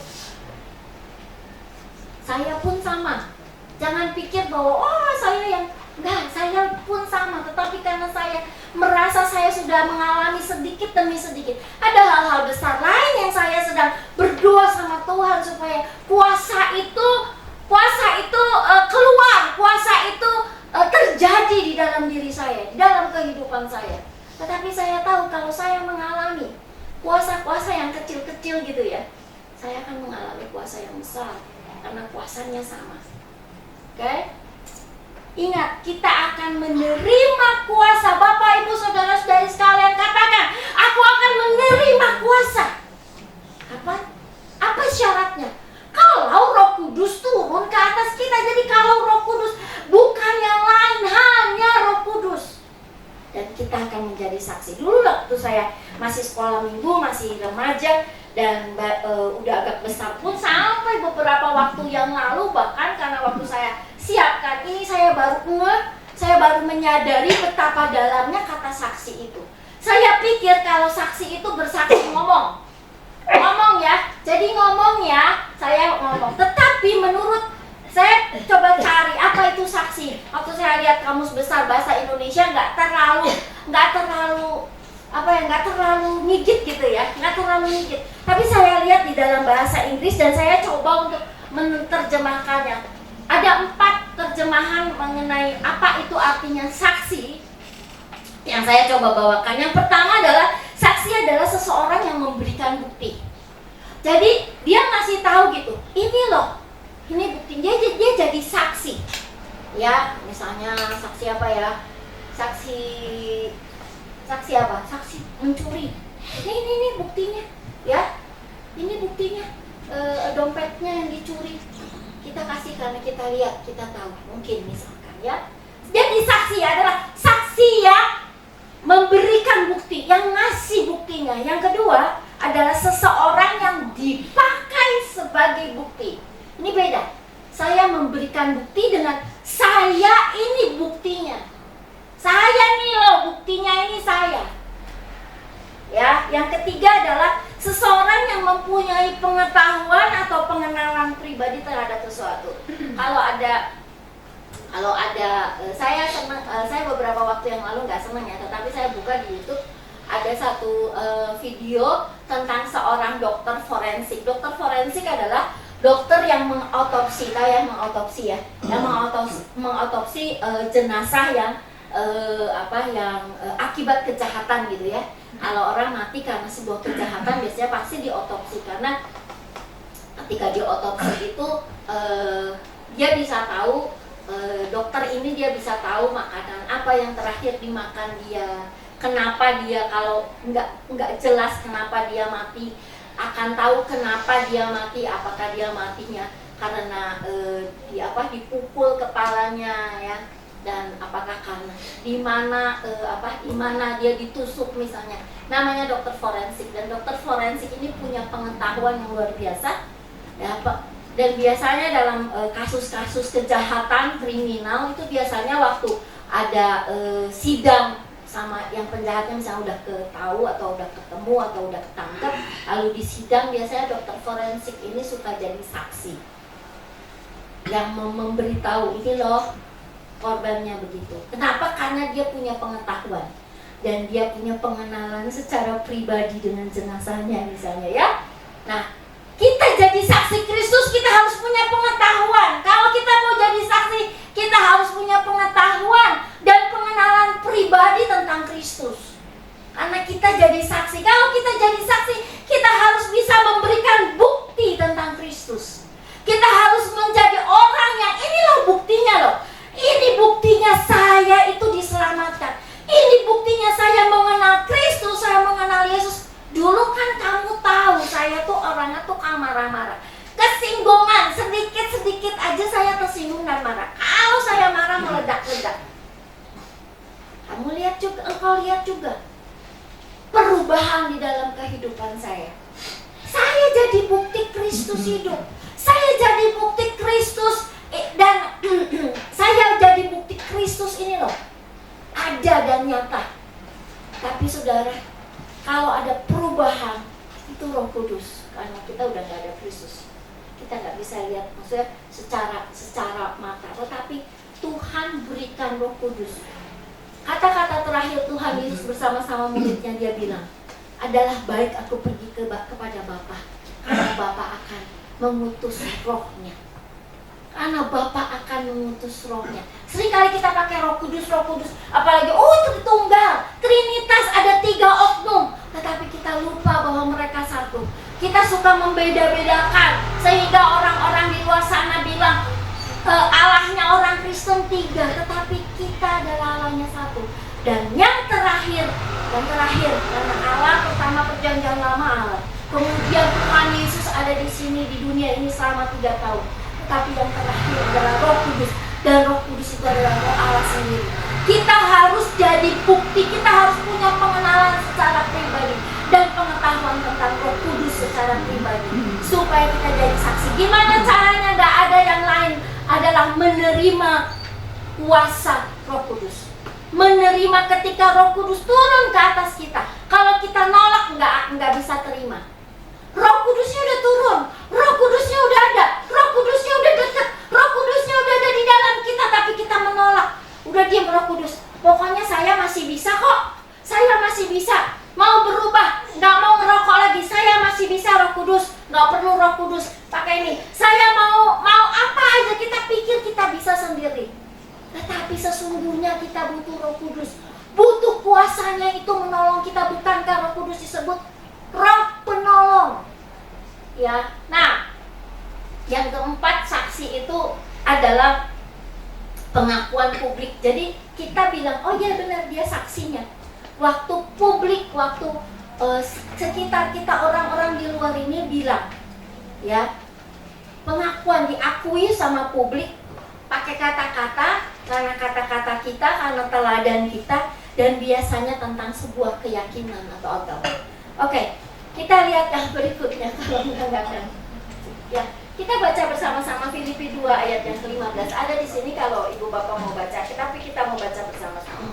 Speaker 4: Saya pun sama. Jangan pikir bahwa saya pun sama, tetapi karena saya merasa saya sudah mengalami sedikit demi sedikit, ada hal-hal besar lain yang saya sedang berdoa sama Tuhan supaya kuasa itu keluar, kuasa itu terjadi di dalam diri saya, di dalam kehidupan saya. Tetapi saya tahu kalau saya mengalami kuasa-kuasa yang kecil-kecil gitu ya, saya akan mengalami kuasa yang besar karena kuasanya sama. Oke? Ingat, kita akan menerima kuasa. Bapak, Ibu, saudara-saudari sekalian, katakan, aku akan menerima kuasa. Apa syaratnya? Kalau Roh Kudus turun ke atas kita. Jadi kalau Roh Kudus bukan yang lain, hanya Roh Kudus. Dan kita akan menjadi saksi. Dulu waktu saya masih sekolah minggu, masih remaja, dan udah agak besar pun, sampai beberapa waktu yang lalu, bahkan karena waktu saya siapkan ini, saya baru menyadari betapa dalamnya kata saksi itu. Saya pikir kalau saksi itu bersaksi ngomong ya, jadi ngomong ya, saya ngomong. Tetapi menurut saya coba cari apa itu saksi. Waktu saya lihat kamus besar bahasa Indonesia nggak terlalu ngigit gitu ya, nggak terlalu ngigit. Tapi saya lihat di dalam bahasa Inggris dan saya coba untuk menerjemahkannya. Ada 4 terjemahan mengenai apa itu artinya saksi yang saya coba bawakan. Yang pertama adalah saksi adalah seseorang yang memberikan bukti. Jadi dia ngasih tahu gitu, ini loh, ini bukti. Dia jadi saksi. Ya, misalnya saksi apa ya? Saksi apa? Saksi mencuri. Ini buktinya, ya. Ini buktinya, dompetnya yang dicuri. Kita kasih karena kita lihat, kita tahu. Mungkin misalkan ya. Jadi saksi adalah saksi yang memberikan bukti, yang ngasih buktinya. Yang kedua adalah seseorang yang dipakai sebagai bukti. Ini beda. Saya memberikan bukti dengan saya ini buktinya. Saya nih loh, buktinya ini saya. Ya, yang ketiga adalah seseorang yang mempunyai pengetahuan atau pengenalan pribadi terhadap sesuatu. Kalau ada saya beberapa waktu yang lalu nggak senang ya, tetapi saya buka di YouTube ada satu video tentang seorang dokter forensik. Dokter forensik adalah dokter yang mengotopsi, yang mengotopsi jenazah yang akibat kejahatan gitu ya. Kalau orang mati karena sebuah kejahatan biasanya pasti diotopsi, karena ketika diotopsi itu dia bisa tahu, dokter ini dia bisa tahu makanan apa yang terakhir dimakan dia, kenapa dia, kalau nggak jelas kenapa dia mati, akan tahu kenapa dia mati, apakah dia matinya karena dipukul kepalanya ya, dan apakah karena di mana dia ditusuk misalnya. Namanya dokter forensik, dan dokter forensik ini punya pengetahuan yang luar biasa ya, dan biasanya dalam kasus-kasus kejahatan kriminal itu biasanya waktu ada sidang sama yang penjahatnya misalnya udah ketahu atau udah ketemu atau udah ketangkep, lalu di sidang biasanya dokter forensik ini suka jadi saksi yang memberitahu, ini loh korbannya begitu. Kenapa? Karena dia punya pengetahuan dan dia punya pengenalan secara pribadi dengan jenazahnya misalnya ya. Nah, kita jadi saksi Kristus, kita harus punya pengetahuan. Kalau kita mau jadi saksi, kita harus punya pengetahuan dan pengenalan pribadi tentang Kristus. Karena kita jadi saksi. Kalau kita jadi saksi, kita harus bisa memberikan bukti tentang Kristus. Kita harus menjadi orang yang ini loh buktinya loh. Ini buktinya saya itu diselamatkan. Ini buktinya saya mengenal Kristus, saya mengenal Yesus. Dulu kan kamu tahu saya tuh orangnya tuh marah-marah, kesinggungan, sedikit-sedikit aja saya tersinggung dan marah. Kalau saya marah meledak-ledak. Engkau lihat juga perubahan perubahan di dalam kehidupan saya. Saya jadi bukti Kristus hidup. Saya jadi bukti Kristus dan saya jadi bukti Kristus ini loh. Ada dan nyata. Tapi saudara, kalau ada perubahan, itu Roh Kudus. Karena kita udah gak ada Kristus, kita gak bisa lihat maksudnya secara mata. Tetapi Tuhan berikan Roh Kudus. Kata-kata terakhir Tuhan Yesus bersama-sama muridnya, dia bilang, adalah baik aku pergi kepada Bapa, karena Bapa akan mengutus Rohnya. Karena Bapa akan mengutus Rohnya. Seringkali kita pakai Roh Kudus, apalagi Tritunggal, Trinitas, ada 3 oknum. Tetapi kita lupa bahwa mereka satu. Kita suka membeda-bedakan sehingga orang-orang di luar sana bilang Allahnya orang Kristen 3, tetapi kita adalah Allahnya satu. Dan yang terakhir, karena Allah pertama perjanjian lama Allah, kemudian Tuhan Yesus ada di sini di dunia ini selama 3 tahun. Tapi yang terakhir adalah Roh Kudus, dan Roh Kudus itu adalah Roh Allah sendiri. Kita harus jadi bukti, kita harus punya pengenalan secara pribadi dan pengetahuan tentang Roh Kudus secara pribadi supaya kita jadi saksi. Gimana caranya? Gak ada yang lain, adalah menerima kuasa Roh Kudus. Menerima ketika Roh Kudus turun ke atas kita. Kalau kita nolak, nggak bisa terima. Roh Kudusnya udah turun, Roh Kudusnya udah ada, Roh Kudusnya udah dekat, Roh Kudusnya udah ada di dalam kita, tapi kita menolak. Udah diam Roh Kudus, pokoknya saya masih bisa kok, saya masih bisa, mau berubah, nggak mau ngerokok lagi, saya masih bisa Roh Kudus, nggak perlu Roh Kudus, pakai ini, saya mau apa aja, kita pikir kita bisa sendiri. Tetapi sesungguhnya kita butuh Roh Kudus, butuh kuasanya itu menolong kita. Bukankah Roh Kudus disebut Roh penolong? Ya, nah, yang keempat saksi itu adalah pengakuan publik. Jadi kita bilang, oh iya benar dia saksinya. Waktu publik, waktu sekitar kita orang-orang di luar ini bilang, ya, pengakuan diakui sama publik pakai kata-kata, karena kata-kata kita, karena teladan kita, dan biasanya tentang sebuah keyakinan atau agama. Oke, kita lihat yang berikutnya kalau enggak kan. Ya, kita baca bersama-sama Filipi 2 ayat yang ke-15. Ada di sini kalau Ibu Bapak mau baca, tapi kita mau baca bersama-sama.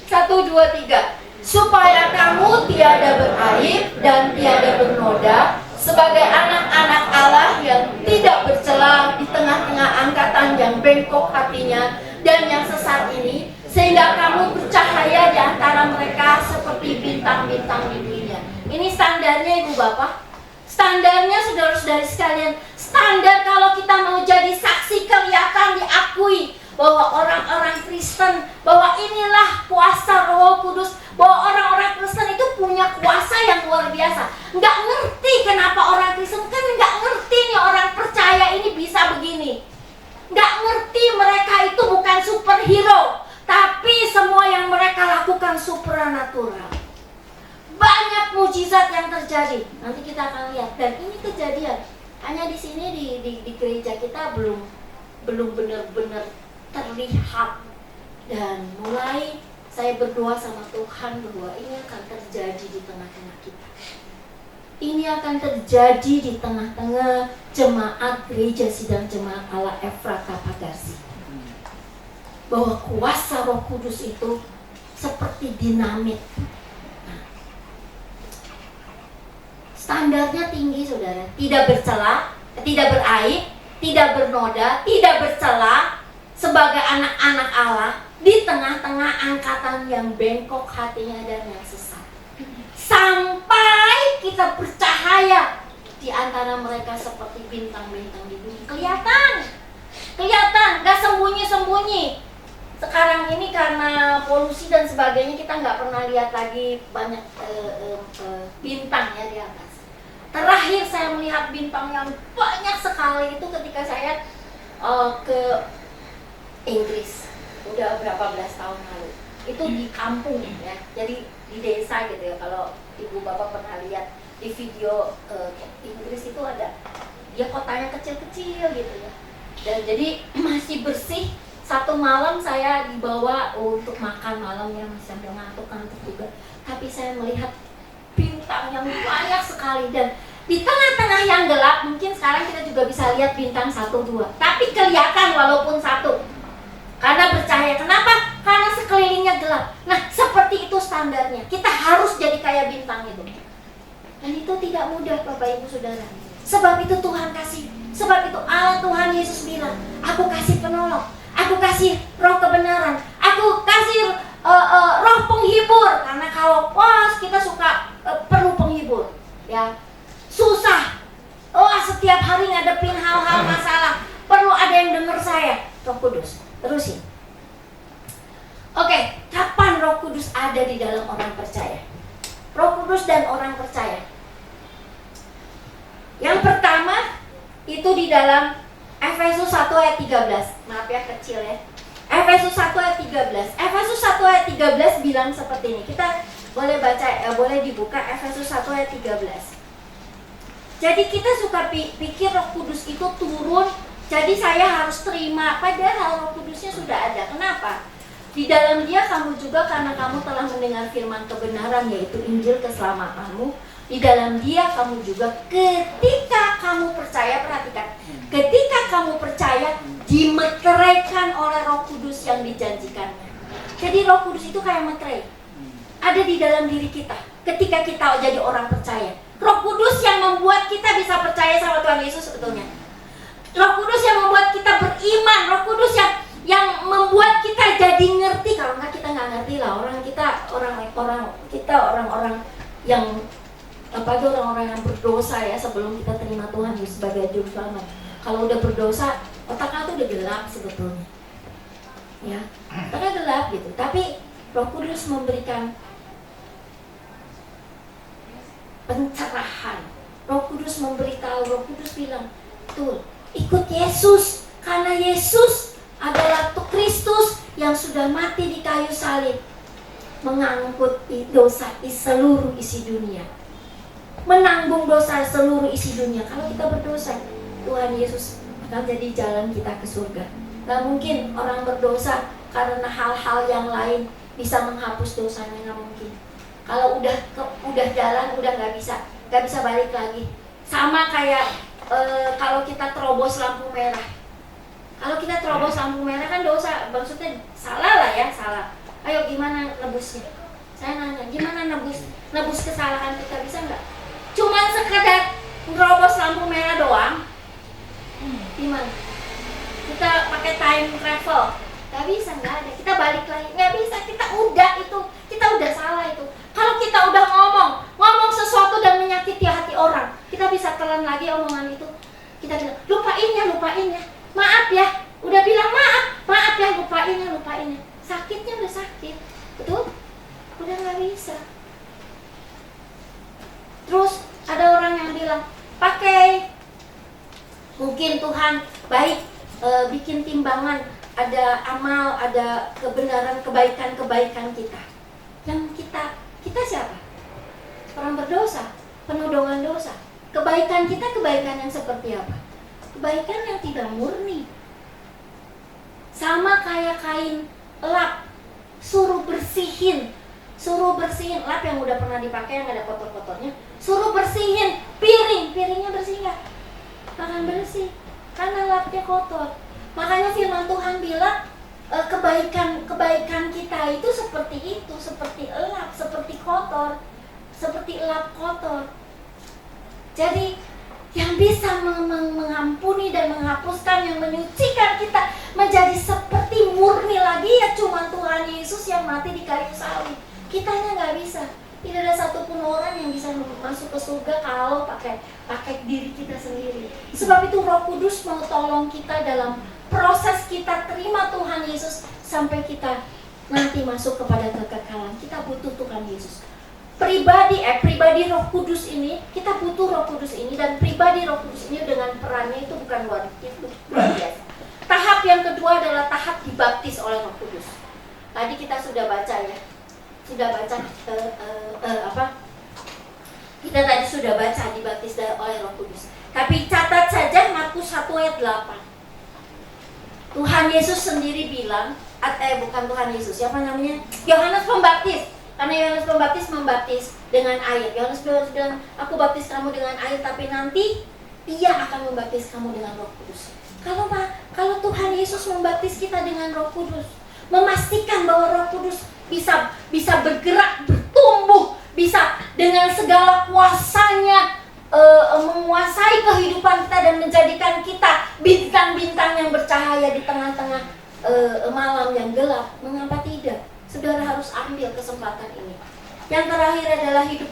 Speaker 4: 1, 2, 3. Supaya kamu tiada beraib dan tiada bernoda, sebagai anak-anak Allah yang tidak bercela di tengah-tengah angkatan yang bengkok hatinya dan yang sesat ini, sehingga kamu bercahaya di antara mereka seperti bintang-bintang di dunia. Ini standarnya Ibu Bapak. Standarnya saudara-saudari sekalian. Standar kalau kita mau jadi saksi, kelihatan, diakui bahwa orang-orang Kristen, bahwa inilah kuasa Roh Kudus, bahwa orang-orang Kristen itu punya kuasa yang luar biasa. Nggak ngerti kenapa orang Kristen, kan nggak ngerti nih orang percaya ini bisa begini. Nggak ngerti mereka itu bukan superhero, tapi semua yang mereka lakukan supranatural. Banyak mujizat yang terjadi. Nanti kita akan lihat. Dan ini kejadian. Hanya di sini di gereja kita belum benar-benar terlihat. Dan mulai saya berdoa sama Tuhan bahwa ini akan terjadi di tengah-tengah kita. Ini akan terjadi di tengah-tengah jemaat gereja sidang jemaat Allah Efrata Pagarsi. Bahwa kuasa Roh Kudus itu seperti dinamit. Standarnya tinggi saudara, tidak bercela, tidak beraib, tidak bernoda, tidak bercela, sebagai anak-anak Allah di tengah-tengah angkatan yang bengkok hatinya dan yang sesat. Sampai kita bercahaya di antara mereka seperti bintang-bintang di bumi. Kelihatan, gak sembunyi-sembunyi. Sekarang ini karena polusi dan sebagainya kita nggak pernah lihat lagi banyak bintang ya di atas. Terakhir saya melihat bintang yang banyak sekali itu ketika saya ke Inggris, udah berapa belas tahun lalu. Itu di kampung ya, jadi di desa gitu ya. Kalau Ibu Bapak pernah lihat di video Inggris itu ada, dia kotanya kecil-kecil gitu ya. Dan jadi masih bersih. Satu malam saya dibawa untuk makan malam ya, masih sambil ngantuk juga. Tapi saya melihat bintang yang banyak sekali, dan di tengah-tengah yang gelap mungkin sekarang kita juga bisa lihat bintang 1, 2, tapi kelihatan walaupun 1 karena bercahaya. Kenapa? Karena sekelilingnya gelap. Nah, seperti itu standarnya. Kita harus jadi kayak bintang itu. Dan itu tidak mudah, Bapak Ibu Saudara. Sebab itu Tuhan kasih. Sebab itu Allah Tuhan Yesus bilang, aku kasih penolong, aku kasih roh kebenaran, aku kasih roh penghibur. Karena kalau kita suka perlu penghibur, ya susah. Setiap hari ngadepin hal-hal masalah, perlu ada yang dengar saya. Roh Kudus, terusin. Oke, kapan Roh Kudus ada di dalam orang percaya? Roh Kudus dan orang percaya. Yang pertama itu di dalam Efesus 1 ayat 13. Maaf ya, kecil ya. Efesus 1 ayat 13. Efesus 1 ayat 13 bilang seperti ini. Kita boleh baca, boleh dibuka Efesus 1 ayat 13. Jadi kita suka pikir Roh Kudus itu turun, jadi saya harus terima. Padahal Roh Kudusnya sudah ada. Kenapa? Di dalam Dia kamu juga, karena kamu telah mendengar firman kebenaran, yaitu Injil keselamatanmu. Di dalam Dia kamu juga ketika kamu percaya, perhatikan, ketika kamu percaya dimeteraikan oleh Roh Kudus yang dijanjikannya. Jadi Roh Kudus itu kayak meterai, ada di dalam diri kita ketika kita jadi orang percaya. Roh Kudus yang membuat kita bisa percaya sama Tuhan Yesus sebetulnya. Roh Kudus yang membuat kita beriman. Roh Kudus yang membuat kita jadi ngerti. Kalau enggak kita nggak ngerti lah. Orang-orang yang orang-orang yang berdosa ya, sebelum kita terima Tuhan Yesus sebagai juru selamat. Kalau udah berdosa, otaknya tuh udah gelap sebetulnya. Ya, otaknya gelap gitu. Tapi Roh Kudus memberikan pencerahan. Roh Kudus memberitahu, Roh Kudus bilang, tuh, ikut Yesus, karena Yesus adalah Kristus yang sudah mati di kayu salib, mengangkut dosa seluruh isi dunia, menanggung dosa seluruh isi dunia. Kalau kita berdosa, Tuhan Yesus akan jadi jalan kita ke surga. Gak mungkin orang berdosa karena hal-hal yang lain bisa menghapus dosanya, gak mungkin. Kalau udah jalan, udah nggak bisa balik lagi. Sama kayak kalau kita terobos lampu merah. Kalau kita terobos lampu merah kan dosa, maksudnya salah lah ya, salah. Ayo gimana nebusnya? Saya nanya, gimana nebus kesalahan kita, bisa nggak? Cuman sekedar terobos lampu merah doang. Gimana? Kita pakai time travel? Nggak bisa, nggak ada. Kita balik lagi, nggak bisa. Kita udah salah itu. Kalau kita udah ngomong sesuatu dan menyakiti hati orang, kita bisa telan lagi omongan itu. Kita bilang, lupain ya. Maaf ya, udah bilang maaf ya, lupain ya. Sakitnya udah sakit, betul? Udah nggak bisa. Terus ada orang yang bilang, pakai, mungkin Tuhan baik, bikin timbangan, ada amal, ada kebenaran, kebaikan kita. Yang kita siapa? Orang berdosa, penuh dengan dosa. Kebaikan kita, kebaikan yang seperti apa? Kebaikan yang tidak murni. Sama kayak kain lap, suruh bersihin lap yang udah pernah dipakai yang ada kotor-kotornya, suruh bersihin piringnya bersih nggak? Akan bersih, karena lapnya kotor. Makanya firman Tuhan bilang, kebaikan kita itu seperti itu, seperti elap, seperti kotor, seperti elap kotor. Jadi yang bisa mengampuni dan menghapuskan, yang menyucikan kita menjadi seperti murni lagi, ya cuma Tuhan Yesus yang mati di kayu salib. Kitanya nggak bisa. Tidak ada satupun orang yang bisa masuk ke surga kalau pakai diri kita sendiri. Sebab itu Roh Kudus mau tolong kita dalam proses kita terima Tuhan Yesus sampai kita nanti masuk kepada kekekalan. Kita butuh Tuhan Yesus. Pribadi Roh Kudus ini, kita butuh Roh Kudus ini, dan pribadi Roh Kudus ini dengan perannya itu bukan luar biasa. Tahap yang kedua adalah tahap dibaptis oleh Roh Kudus. Tadi kita sudah baca ya. Kita tadi sudah baca dibaptis oleh Roh Kudus. Tapi catat saja Markus 1 ayat 8. Tuhan Yesus sendiri bilang, bukan Tuhan Yesus, siapa namanya? Yohanes Pembaptis. Karena Yohanes Pembaptis membaptis dengan air. Yohanes bilang, aku baptis kamu dengan air, tapi nanti Dia akan membaptis kamu dengan Roh Kudus. Kalau Tuhan Yesus membaptis kita dengan Roh Kudus, memastikan bahwa Roh Kudus bisa bergerak, bertumbuh, bisa dengan segala kuasanya menguasai kehidupan kita dan menjadikan kita bintang-bintang yang bercahaya di tengah-tengah malam yang gelap. Mengapa tidak? Saudara harus ambil kesempatan ini. Yang terakhir adalah hidup.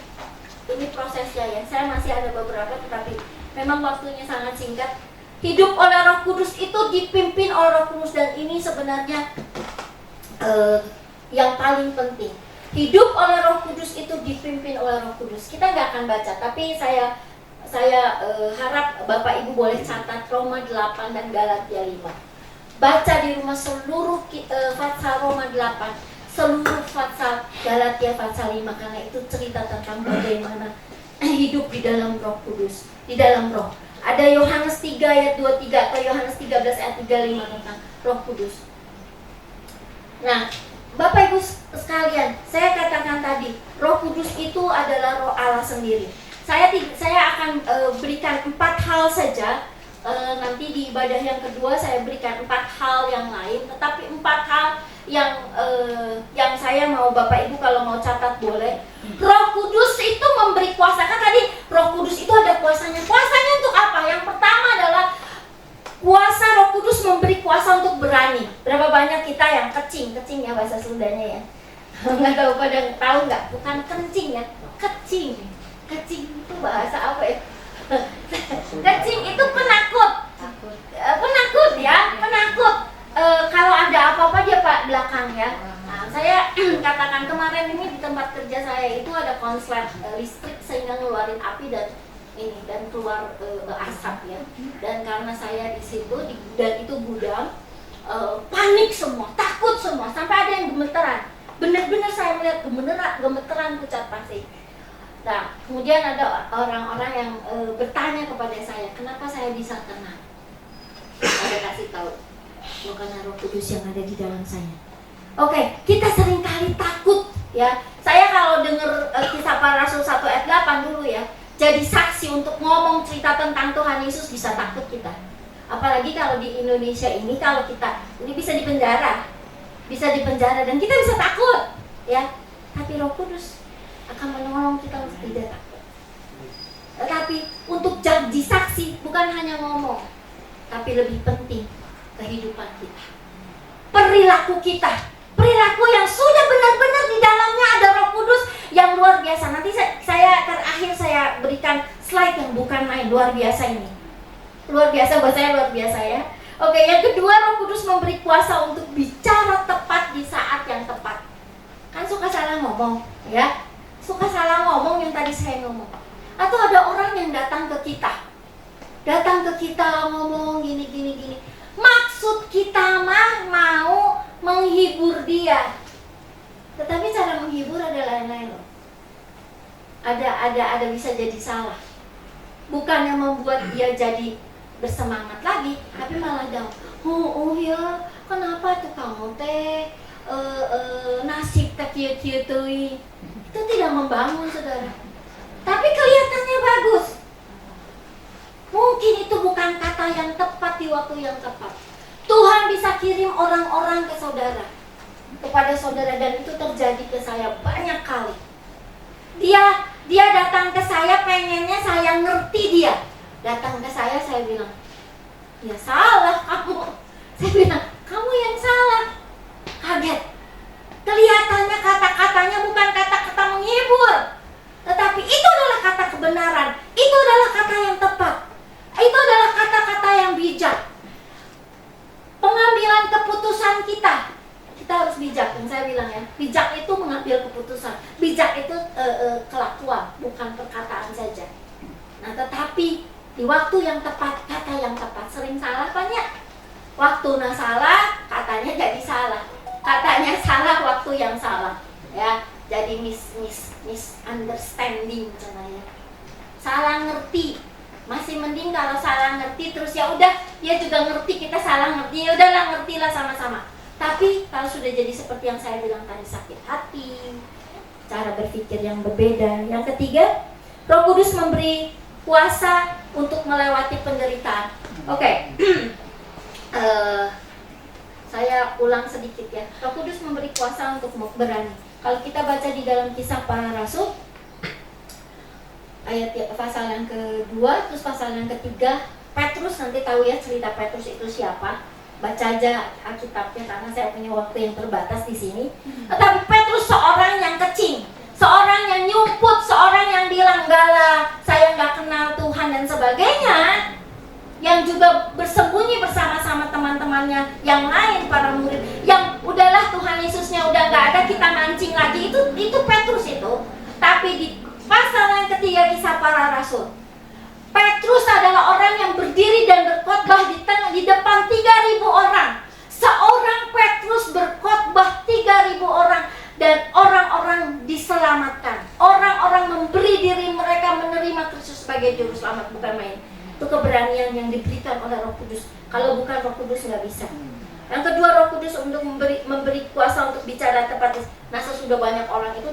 Speaker 4: Ini prosesnya ya. Saya masih ada beberapa, tetapi memang waktunya sangat singkat. Hidup oleh Roh Kudus itu dipimpin oleh Roh Kudus, dan ini sebenarnya yang paling penting. Hidup oleh Roh Kudus itu dipimpin oleh Roh Kudus. Kita nggak akan baca, tapi saya harap Bapak Ibu boleh catat Roma 8 dan Galatia 5. Baca di rumah seluruh pasal Roma 8, seluruh pasal Galatia pasal 5, karena itu cerita tentang bagaimana hidup di dalam Roh Kudus, di dalam Roh. Ada Yohanes 3 ayat 23 atau Yohanes 13 ayat 35 tentang Roh Kudus. Nah, Bapak Ibu sekalian, saya katakan tadi, Roh Kudus itu adalah Roh Allah sendiri. Saya akan berikan 4 hal saja. Nanti di ibadah yang kedua saya berikan 4 hal yang lain, tetapi 4 hal yang saya mau Bapak Ibu kalau mau catat boleh. Roh Kudus itu memberi kuasa. Kan tadi Roh Kudus itu ada kuasanya. Kuasanya untuk apa? Yang pertama adalah kuasa Roh Kudus memberi kuasa untuk berani. Berapa banyak kita yang kecing ya bahasa Sundanya ya. Nggak tahu pada tahu nggak? Bukan kencing ya, kecing. Kecing itu bahasa apa ya? Kecing itu penakut. Penakut ya, penakut. Kalau ada apa-apa dia Pak belakang ya. Nah, saya katakan kemarin ini di tempat kerja saya itu ada konslet listrik sehingga ngeluarin api dan keluar asap ya. Dan karena saya di situ dan itu gudang, panik semua, takut semua, sampai ada yang gemeteran. Benar-benar saya melihat gemeteran pucat pasti. Nah, kemudian ada orang-orang yang bertanya kepada saya, kenapa saya bisa tenang? Saya kasih tahu, bukan Roh Kudus yang ada di dalam saya. Oke, kita seringkali takut ya. Saya kalau dengar Kisah Para Rasul 1 ayat 8 dulu ya, jadi saksi untuk ngomong cerita tentang Tuhan Yesus bisa takut kita. Apalagi kalau di Indonesia ini, kalau kita ini bisa dipenjara dan kita bisa takut ya. Tapi Roh Kudus akan menolong kita untuk tidak takut. Tetapi untuk jadi saksi bukan hanya ngomong, tapi lebih penting kehidupan kita, perilaku kita, perilaku yang sudah benar-benar di dalamnya ada Roh Kudus yang luar biasa. Nanti saya berikan slide yang bukan main, luar biasa ini. Luar biasa, bahasanya luar biasa ya. Oke, yang kedua, Roh Kudus memberi kuasa untuk bicara tepat di saat yang tepat. Kan suka salah ngomong ya. Suka salah ngomong yang tadi saya ngomong. Atau ada orang yang datang ke kita ngomong gini. Maksud kita mau menghibur dia. Tetapi cara menghibur ada lain-lain loh. Ada bisa jadi salah. Bukannya membuat dia jadi bersemangat lagi, tapi malah down. Oh ya, kenapa tuh kamu teh nasib teh kieu-kieu teuing. Itu tidak membangun, saudara. Tapi kelihatannya bagus. Mungkin itu bukan kata yang tepat di waktu yang tepat. Tuhan bisa kirim orang-orang ke saudara, kepada saudara, dan itu terjadi ke saya banyak kali. Dia datang ke saya pengennya saya ngerti dia. Datang ke saya bilang, ya salah kamu. Saya bilang, kamu yang salah. Kaget. Kelihatannya kata-katanya bukan kata-kata menghibur, tetapi itu adalah kata kebenaran. Itu adalah kata yang tepat. Itu adalah kata-kata yang bijak. Pengambilan keputusan kita harus bijak. Yang saya bilang ya, bijak itu mengambil keputusan. Bijak itu kelakuan, bukan perkataan saja. Nah, tetapi di waktu yang tepat, kata yang tepat. Sering salah banyak. Waktu salah, katanya jadi salah. Katanya salah, waktu yang salah, ya. Jadi misunderstanding caranya. Salah ngerti. Masih mending kalau salah ngerti terus ya udah, dia juga ngerti kita salah ngerti. Ya udahlah, ngertilah sama-sama. Tapi kalau sudah jadi seperti yang saya bilang tadi, sakit hati, cara berpikir yang berbeda. Yang ketiga, Roh Kudus memberi kuasa untuk melewati penderitaan. Oke. Saya ulang sedikit ya. Roh Kudus memberi kuasa untuk berani. Kalau kita baca di dalam Kisah Para Rasul ayat pasal yang kedua, terus pasal yang ketiga, Petrus, nanti tahu ya cerita Petrus itu siapa. Baca aja Alkitabnya karena saya punya waktu yang terbatas di sini. Tetapi Petrus seorang yang kecil, seorang yang nyumput, seorang yang bilang gala, saya nggak kenal Tuhan dan sebagainya, yang juga bersembunyi bersama-sama teman-temannya yang lain, para murid, yang udahlah Tuhan Yesusnya udah nggak ada, kita mancing lagi, itu Petrus itu. Tapi di pasal yang ketiga Kisah Para Rasul, Petrus adalah orang yang berdiri dan berkhotbah di depan 3.000 orang. Seorang Petrus berkhotbah 3.000 orang dan orang-orang diselamatkan. Orang-orang memberi diri mereka menerima Kristus sebagai juru selamat, bukan main. Itu keberanian yang diberikan oleh Roh Kudus. Kalau bukan Roh Kudus nggak bisa. Yang kedua, Roh Kudus untuk memberi kuasa untuk bicara tepat. Nah, sesudah banyak orang itu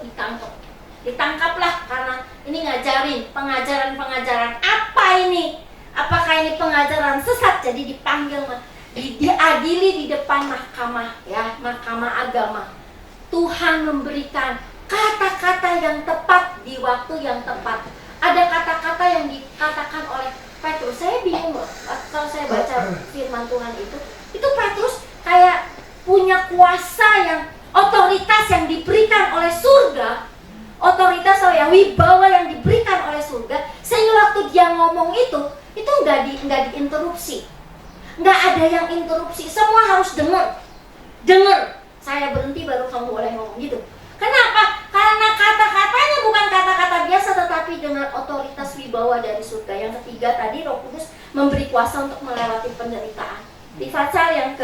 Speaker 4: ditangkaplah karena ini ngajarin pengajaran apa ini? Apakah ini pengajaran sesat? Jadi dipanggil, diadili di depan mahkamah, ya, mahkamah agama. Tuhan memberikan kata-kata yang tepat di waktu yang tepat. Ada kata-kata yang dikatakan oleh Petrus. Saya bingung kalau saya baca firman Tuhan itu Petrus kayak punya kuasa yang otoritas yang diberikan oleh surga, otoritas atau ya wibawa yang diberikan oleh surga, sehingga waktu dia ngomong itu nggak diinterupsi, nggak ada yang interupsi, semua harus dengar. Saya berhenti baru kamu boleh ngomong gitu. Kenapa? Karena kata-katanya bukan kata-kata biasa, tetapi dengan otoritas wibawa dari surga. Yang ketiga tadi, Roh Kudus memberi kuasa untuk melewati penderitaan. Di pasal yang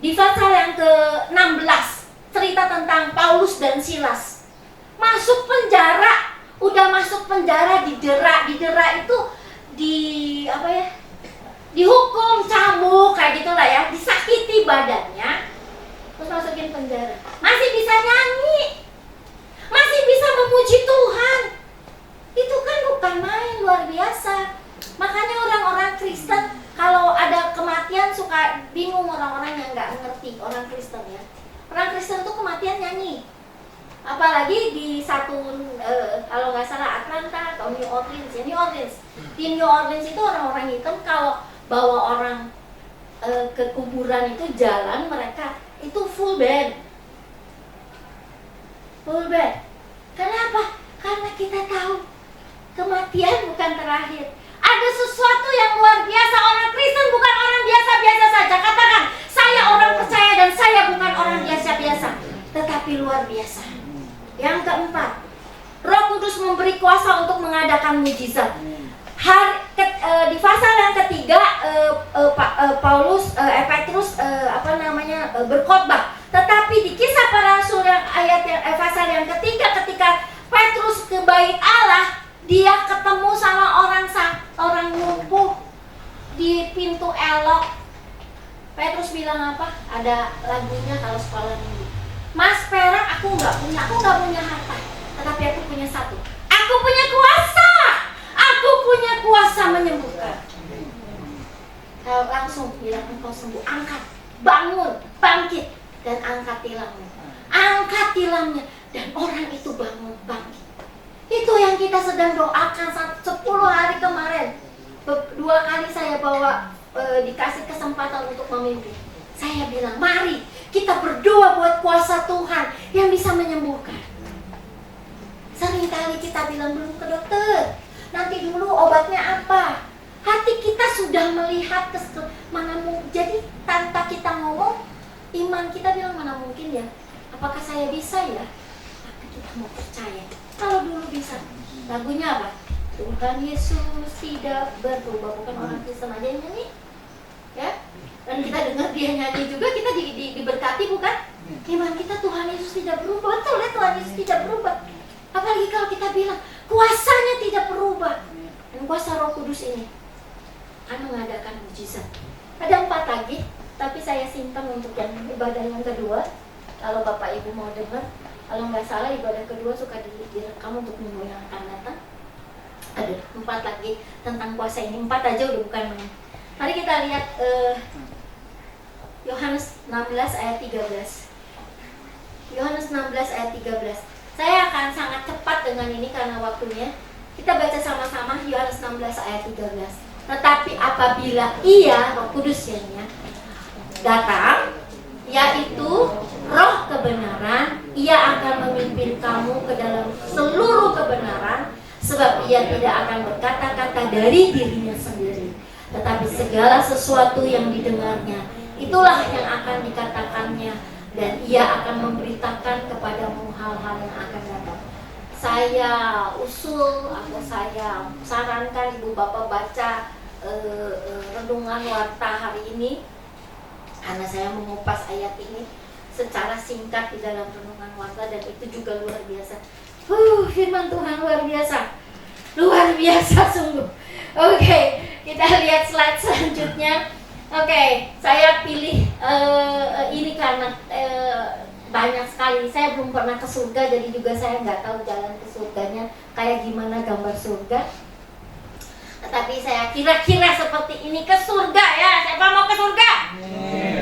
Speaker 4: di pasal yang ke-16 cerita tentang Paulus dan Silas masuk penjara, udah masuk penjara, didera itu dihukum cambuk kayak gitulah ya, disakiti badannya, terus masukin penjara, masih bisa nyanyi, masih bisa memuji Tuhan. Itu kan bukan main, luar biasa. Makanya orang-orang Kristen kalau ada kematian suka bingung, orang-orang yang nggak ngerti orang Kristen ya. Orang Kristen tuh kematian nyanyi. Apalagi di kalau nggak salah Atlanta atau New Orleans ya, New Orleans. Di New Orleans itu orang-orang hitam kalau bawa orang ke kuburan itu jalan, mereka itu full band. Kenapa? Karena kita tahu kematian bukan terakhir. Ada sesuatu yang luar biasa. Orang Kristen bukan orang biasa-biasa saja. Katakan, saya orang percaya dan saya bukan orang biasa-biasa, tetapi luar biasa. Yang keempat, Roh Kudus memberi kuasa untuk mengadakan mujizat. Di pasal yang ketiga, Petrus berkhotbah. Tetapi di Kisah Para Rasul yang pasal yang ketiga, ketika Petrus ke bait Allah, dia ketemu sama orang lumpuh di pintu elok. Petrus bilang apa? Ada lagunya kalau sekolah minggu. Mas perak aku nggak punya harta, tetapi aku punya satu. Aku punya kuasa menyembuhkan. Kalau langsung bilang engkau sembuh, angkat, bangun, bangkit, dan angkat tilamnya, dan orang itu bangun, bangkit. Itu yang kita sedang doakan 10 hari kemarin. 2 kali saya bawa dikasih kesempatan untuk memimpin. Saya bilang, mari kita berdoa buat kuasa Tuhan yang bisa menyembuhkan. Seringkali kita bilang belum ke dokter, nanti dulu obatnya apa. Hati kita sudah melihat mana mungkin. Jadi tanpa kita ngomong, iman kita bilang mana mungkin ya. Apakah saya bisa ya? Tapi kita mau percaya. Kalau dulu bisa. Lagunya apa? Tuhan Yesus tidak berubah. Bukan orang Kristen aja yang nyanyi, ya. Dan kita dengar dia nyanyi juga, kita diberkati bukan? Iman kita Tuhan Yesus tidak berubah. Betul ya, Tuhan Yesus tidak berubah. Apalagi kalau kita bilang kuasanya tidak berubah. Dan kuasa Roh Kudus ini akan mengadakan mujizat. Ada 4 lagi. tapi saya simpan untuk yang ibadah yang kedua. Kalau Bapak Ibu mau dengar, kalau nggak salah ibadah kedua suka direkam untuk minggu yang akan datang. Ada 4 lagi tentang puasa ini, 4 aja udah bukan main. Mari kita lihat Yohanes 16 ayat 13. Yohanes 16 ayat 13. Saya akan sangat cepat dengan ini karena waktunya. Kita baca sama-sama Yohanes 16 ayat 13. Tetapi apabila Ia, Roh Kudus datang, yaitu Roh kebenaran, Ia akan memimpin kamu ke dalam seluruh kebenaran, sebab Ia tidak akan berkata-kata dari dirinya sendiri, tetapi segala sesuatu yang didengarnya, itulah yang akan dikatakannya, dan Ia akan memberitakan kepadamu hal-hal yang akan datang. Saya usul atau saya sarankan ibu bapak baca renungan warta hari ini, karena saya mengupas ayat ini secara singkat di dalam renungan warta, dan itu juga luar biasa. Firman Tuhan luar biasa sungguh. Oke, kita lihat slide selanjutnya. Oke, saya pilih ini karena banyak sekali. Saya belum pernah ke surga, jadi juga saya nggak tahu jalan ke surganya kayak gimana, gambar surga. Tetapi saya kira-kira seperti ini, ke surga ya. Siapa mau ke surga?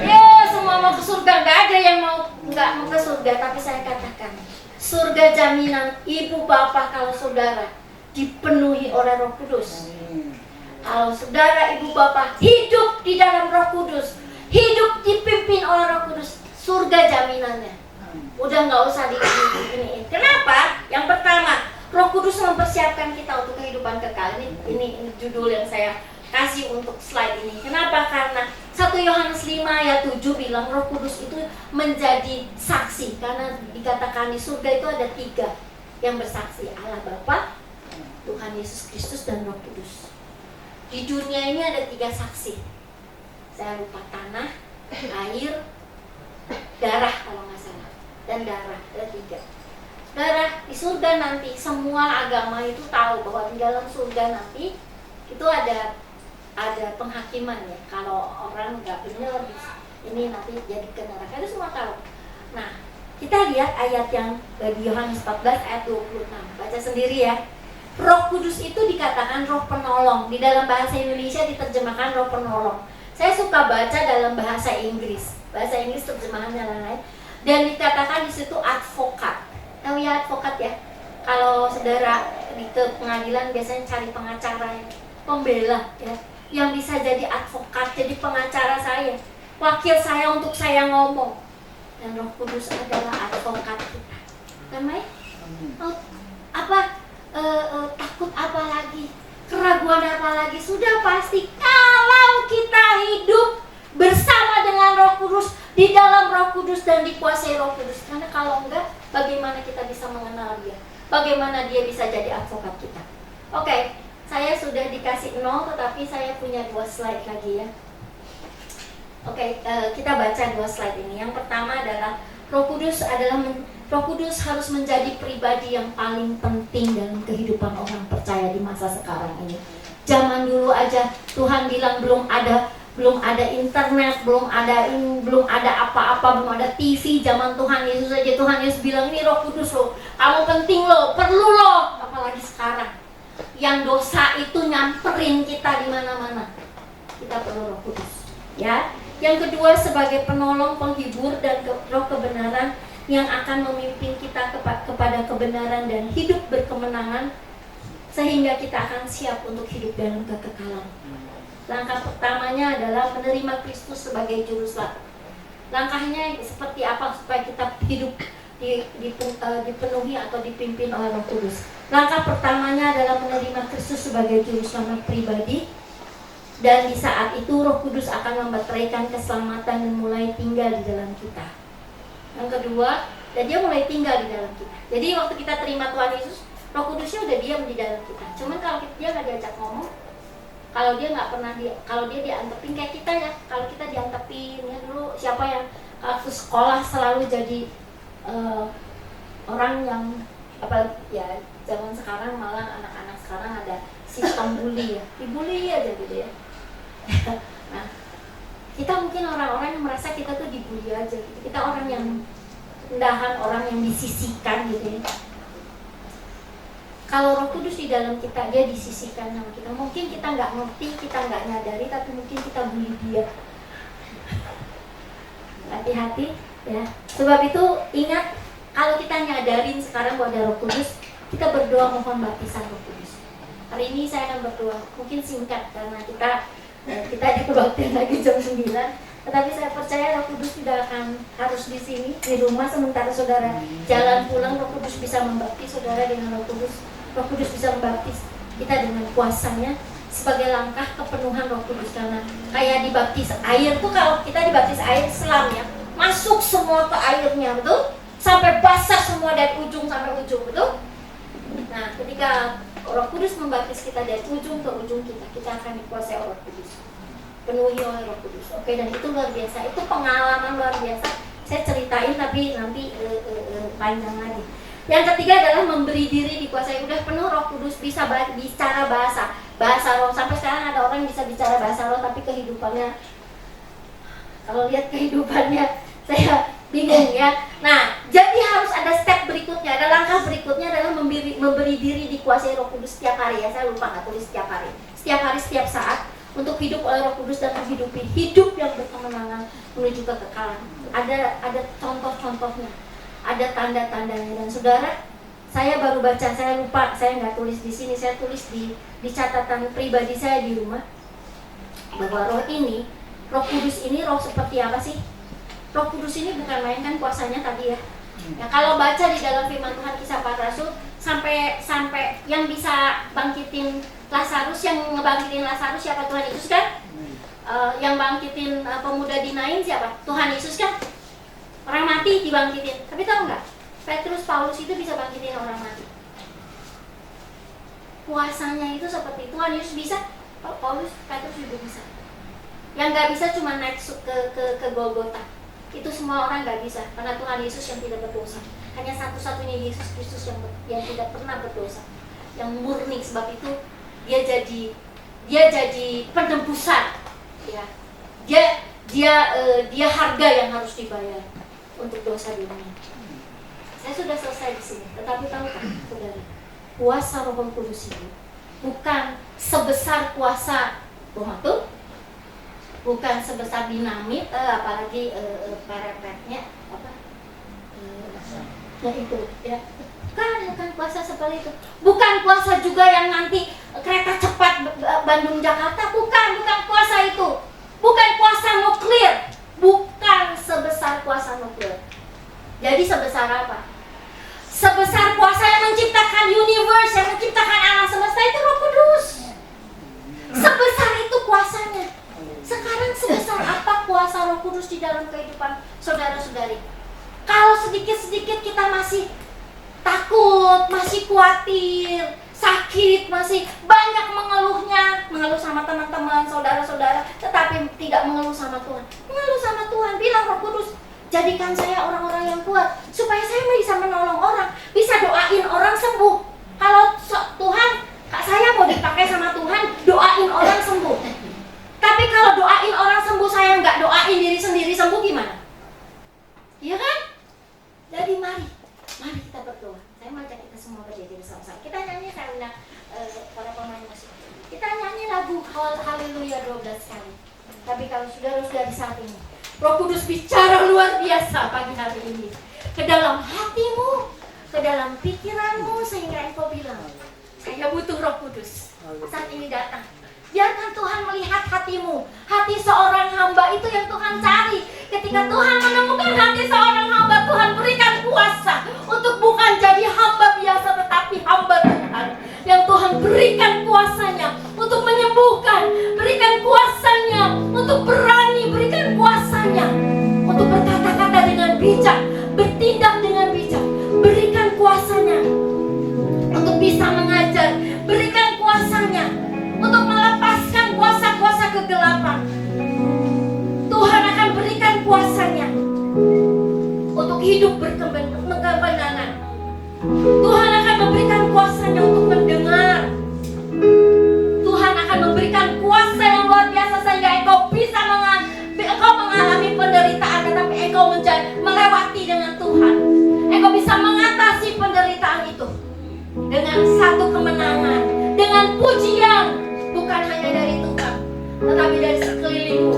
Speaker 4: Yo, semua mau ke surga. Nggak ada yang nggak mau ke surga. Tapi saya katakan, surga jaminan ibu bapak kalau saudara dipenuhi oleh Roh Kudus. Kalau saudara ibu bapak hidup di dalam Roh Kudus, hidup dipimpin oleh Roh Kudus, surga jaminannya. Udah nggak usah diginiin. Kenapa? Yang pertama, Roh Kudus mempersiapkan kita untuk kehidupan kekal. Ini judul yang saya kasih untuk slide ini. Kenapa? Karena 1 Yohanes 5 ayat 7 bilang Roh Kudus itu menjadi saksi. Karena dikatakan di surga itu ada 3 yang bersaksi, Allah Bapa, Tuhan Yesus Kristus, dan Roh Kudus. Di dunia ini ada 3 saksi. Saya lupa, tanah, air, darah kalau nggak salah. Dan darah, ada 3. Saudara, di surga nanti semua agama itu tahu bahwa di dalam surga nanti itu ada penghakiman ya. Kalau orang nggak benar, ini nanti jadi ke neraka, itu semua tahu. Nah, kita lihat ayat yang di Yohanes 14 ayat 26. Baca sendiri ya. Roh Kudus itu dikatakan roh penolong. Di dalam bahasa Indonesia diterjemahkan roh penolong. Saya suka baca dalam bahasa Inggris. Bahasa Inggris terjemahannya lain-lain. Dan dikatakan di situ advokat. Tahu ya advokat ya? Kalau saudara di pengadilan biasanya cari pengacara, pembela ya, yang bisa jadi advokat, jadi pengacara saya, wakil saya untuk saya ngomong. Dan Roh Kudus adalah advokat kita. Namanya? Takut apa lagi? Keraguan apa lagi? Sudah pasti kalau kita hidup bersama dengan Roh Kudus, di dalam Roh Kudus dan dikuasai Roh Kudus. Karena kalau enggak, bagaimana kita bisa mengenal Dia? Bagaimana Dia bisa jadi advokat kita? Oke, saya sudah dikasih 0, tetapi saya punya 2 slide lagi ya. Oke, kita baca 2 slide ini. Yang pertama adalah Roh Kudus harus menjadi pribadi yang paling penting dalam kehidupan orang percaya di masa sekarang ini. Zaman dulu aja Tuhan bilang belum ada internet, belum ada apa-apa, belum ada TV. Zaman Tuhan Yesus aja Tuhan Yesus bilang, ini Roh Kudus loh, kamu penting loh, perlu loh. Apalagi sekarang yang dosa itu nyamperin kita di mana-mana. Kita perlu Roh Kudus ya. Yang kedua, sebagai penolong, penghibur, dan roh kebenaran yang akan memimpin kita kepada kebenaran dan hidup berkemenangan, sehingga kita akan siap untuk hidup dalam kekekalan. Langkah pertamanya adalah menerima Kristus sebagai juru selamat. Langkahnya seperti apa supaya kita hidup dipenuhi atau dipimpin oleh Roh Kudus? Langkah pertamanya adalah menerima Kristus sebagai juru selamat pribadi, dan di saat itu Roh Kudus akan membateraikan keselamatan dan mulai tinggal di dalam kita. Yang kedua, dan Dia mulai tinggal di dalam kita. Jadi waktu kita terima Tuhan Yesus, Roh Kudusnya udah diam di dalam kita. Cuman kalau Dia nggak diajak ngomong, kalau Dia nggak pernah kalau Dia diantepin kayak kita ya, kalau kita diantepin ya, dulu siapa yang waktu sekolah selalu jadi orang yang apa ya, zaman sekarang malah anak-anak sekarang ada sistem bully ya, dibully aja gitu ya. Nah, Kita mungkin orang-orang yang merasa kita tuh dibully aja. Kita orang yang rendahan, orang yang disisihkan gitu ya. Kalau Roh Kudus di dalam kita, dia disisihkan sama kita. Mungkin kita nggak ngerti, kita nggak nyadari, tapi mungkin kita bully dia. Hati-hati ya. Sebab itu ingat, kalau kita nyadarin sekarang bahwa ada Roh Kudus, kita berdoa mohon baptisan Roh Kudus. Hari ini saya akan berdoa, mungkin singkat karena kita dibaptis lagi jam 9. Tetapi saya percaya Roh Kudus tidak akan harus di sini, di rumah. Sementara saudara jalan pulang, Roh Kudus bisa membaptis saudara dengan Roh Kudus. Roh Kudus bisa membaptis kita dengan kuasanya sebagai langkah kepenuhan Roh Kudus. Karena kayak dibaptis air tuh, kalau kita dibaptis air selam ya, masuk semua ke airnya, betul? Sampai basah semua dari ujung sampai ujung, betul? Nah, ketika Roh Kudus membaptis kita dari ujung ke ujung kita akan dikuasai oleh Roh Kudus, penuhi oleh Roh Kudus. Oke, dan itu luar biasa, itu pengalaman luar biasa. Saya ceritain tapi nanti panjang lagi. Yang ketiga adalah memberi diri dikuasai. Udah penuh Roh Kudus, bisa bicara bahasa roh. Sampai sekarang ada orang yang bisa bicara bahasa roh, tapi kehidupannya, kalau lihat kehidupannya, saya bingung ya. Nah, jadi harus ada step berikutnya, ada langkah berikutnya adalah memberi diri dikuasai Roh Kudus setiap hari ya. Saya lupa nggak tulis setiap hari, setiap saat, untuk hidup oleh Roh Kudus dan menghidupi hidup yang berkemenangan menuju kekekalan. Ada contoh-contohnya, ada tanda-tandanya. Dan saudara, saya baru baca, saya lupa, saya nggak tulis di sini, saya tulis di catatan pribadi saya di rumah, bahwa Roh Kudus ini roh seperti apa sih? Roh Kudus ini bukan main kan kuasanya tadi ya. Ya, kalau baca di dalam firman Tuhan Kisah Para Rasul, sampai yang bisa bangkitin Lazarus, yang ngebangkitin Lazarus siapa? Tuhan Yesus kan? Yang bangkitin pemuda di Nain siapa? Tuhan Yesus kan? Orang mati dibangkitin. Tapi tahu nggak? Petrus, Paulus itu bisa bangkitin orang mati. Kuasanya itu seperti Tuhan Yesus bisa, Paulus, Petrus juga bisa. Yang nggak bisa cuma naik ke Golgota. Itu semua orang nggak bisa, karena Tuhan Yesus yang tidak berdosa. Hanya satu-satunya Yesus Kristus yang tidak pernah berdosa, yang murni. Sebab itu dia jadi penebusan, ya. Dia harga yang harus dibayar untuk dosa dunia. Saya sudah selesai di sini, tetapi tahukah saudara, kuasa Roh Kudus ini bukan sebesar kuasa bom atom, bukan sebesar dinamit, apalagi perepetnya apa, ya itu ya. Bukan kuasa seperti itu. Bukan kuasa juga yang nanti kereta cepat Bandung Jakarta. Bukan kuasa itu. Bukan kuasa nuklir. Bukan sebesar kuasa nuklir. Jadi sebesar apa? Sebesar kuasa yang menciptakan universe, yang menciptakan alam semesta, itu Roh Kudus. Sebesar itu kuasanya. Sekarang sebesar apa kuasa Roh Kudus di dalam kehidupan saudara-saudari? Kalau sedikit-sedikit kita masih takut, masih khawatir, sakit, masih banyak mengeluh sama teman-teman, saudara-saudara, tetapi tidak mengeluh sama Tuhan. Mengeluh sama Tuhan, bilang Roh Kudus, jadikan saya orang-orang yang kuat, supaya saya bisa menolong orang, bisa doain orang sembuh. Kalau Tuhan, saya mau dipakai sama Tuhan, doain orang sembuh. Tapi kalau doain orang sembuh, saya nggak doain diri sendiri sembuh, gimana? Iya kan? Jadi mari kita berdoa. Saya mau ajak kita semua berdiri bersama-sama. Kita nyanyi, saya undang para pemain musik. Kita nyanyi lagu Haleluya 12 kali. Tapi kalau saudara-saudara di saat ini, Roh Kudus bicara luar biasa pagi hari ini ke dalam hatimu, ke dalam pikiranmu, sehingga engkau bilang, saya butuh Roh Kudus. Saat ini datang. Biarkan Tuhan melihat hatimu. Hati seorang hamba itu yang Tuhan cari. Ketika Tuhan menemukan hati seorang hamba, Tuhan berikan kuasa untuk bukan jadi hamba biasa, tetapi hamba Tuhan. Yang Tuhan berikan kuasanya untuk menyembuhkan, berikan kuasanya untuk berani, berikan kuasanya untuk berkata-kata dengan bijak, bertindak dengan bijak. Berikan kuasanya untuk bisa mengajar, berikan kuasanya untuk melepaskan kuasa-kuasa kegelapan. Tuhan akan berikan kuasanya untuk hidup berkemenangan. Tuhan akan memberikan kuasanya untuk mendengar. Tuhan akan memberikan kuasa yang luar biasa sehingga engkau bisa
Speaker 3: tetapi dari sekelilingmu.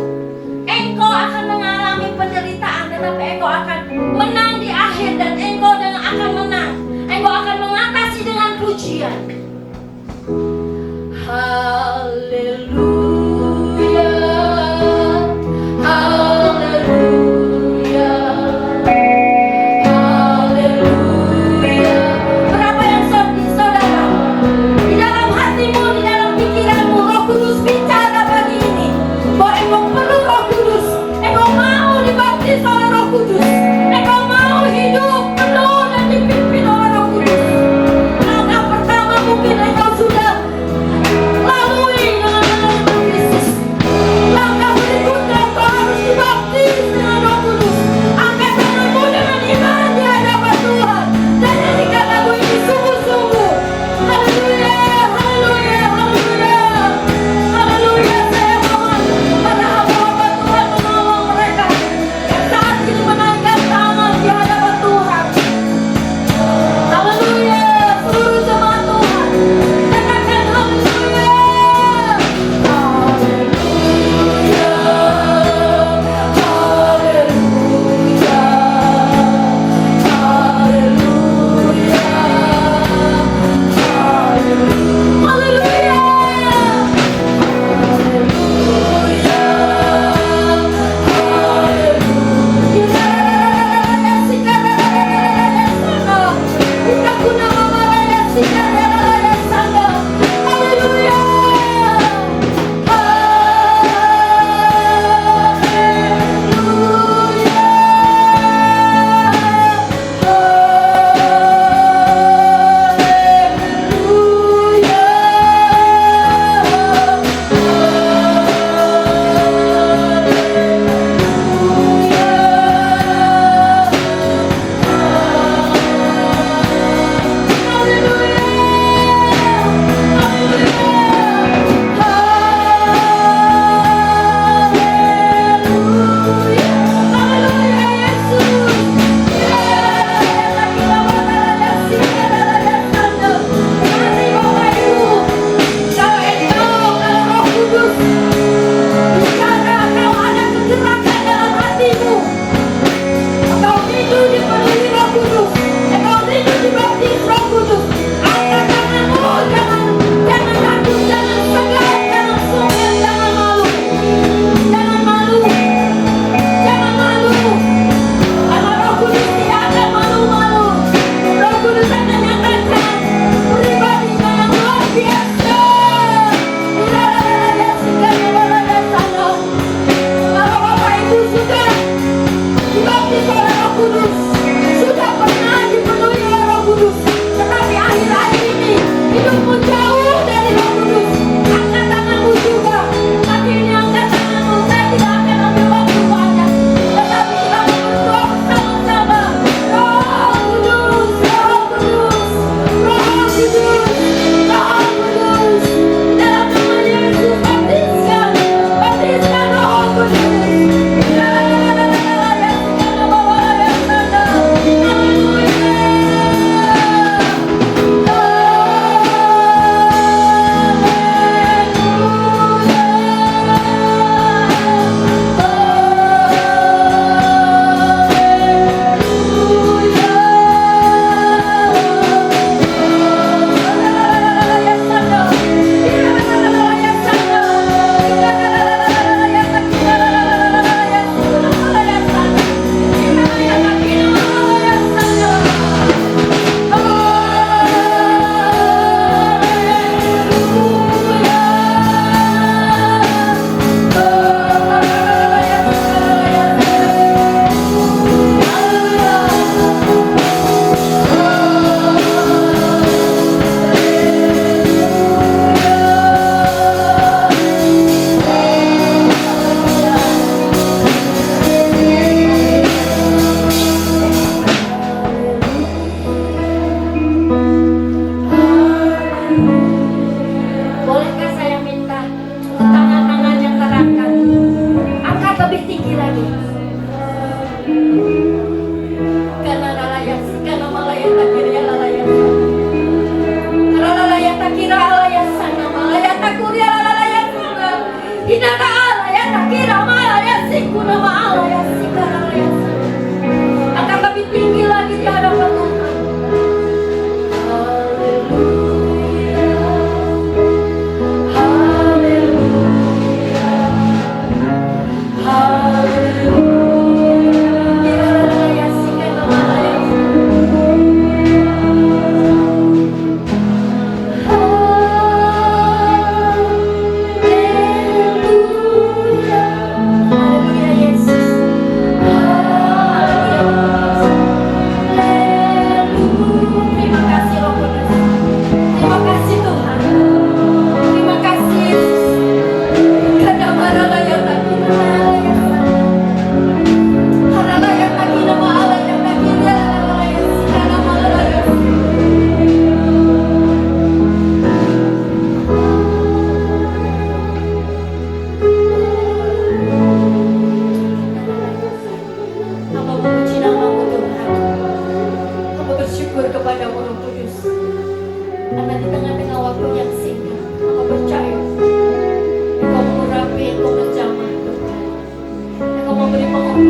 Speaker 3: Engkau akan mengalami penderitaan, tetapi engkau akan menang di akhir, dan engkau akan menang. Engkau akan mengatasi dengan pujian. Haleluya, haleluya, haleluya. Berapa yang saudara di dalam hatimu, di dalam pikiranmu, Roh Kudus bicara pagi ini bahwa engkau perlu Roh Kudus, engkau mau dibaptis oleh Roh Kudus, engkau mau hidup penuh dan dipimpin oleh Roh Kudus. Langkah pertamamu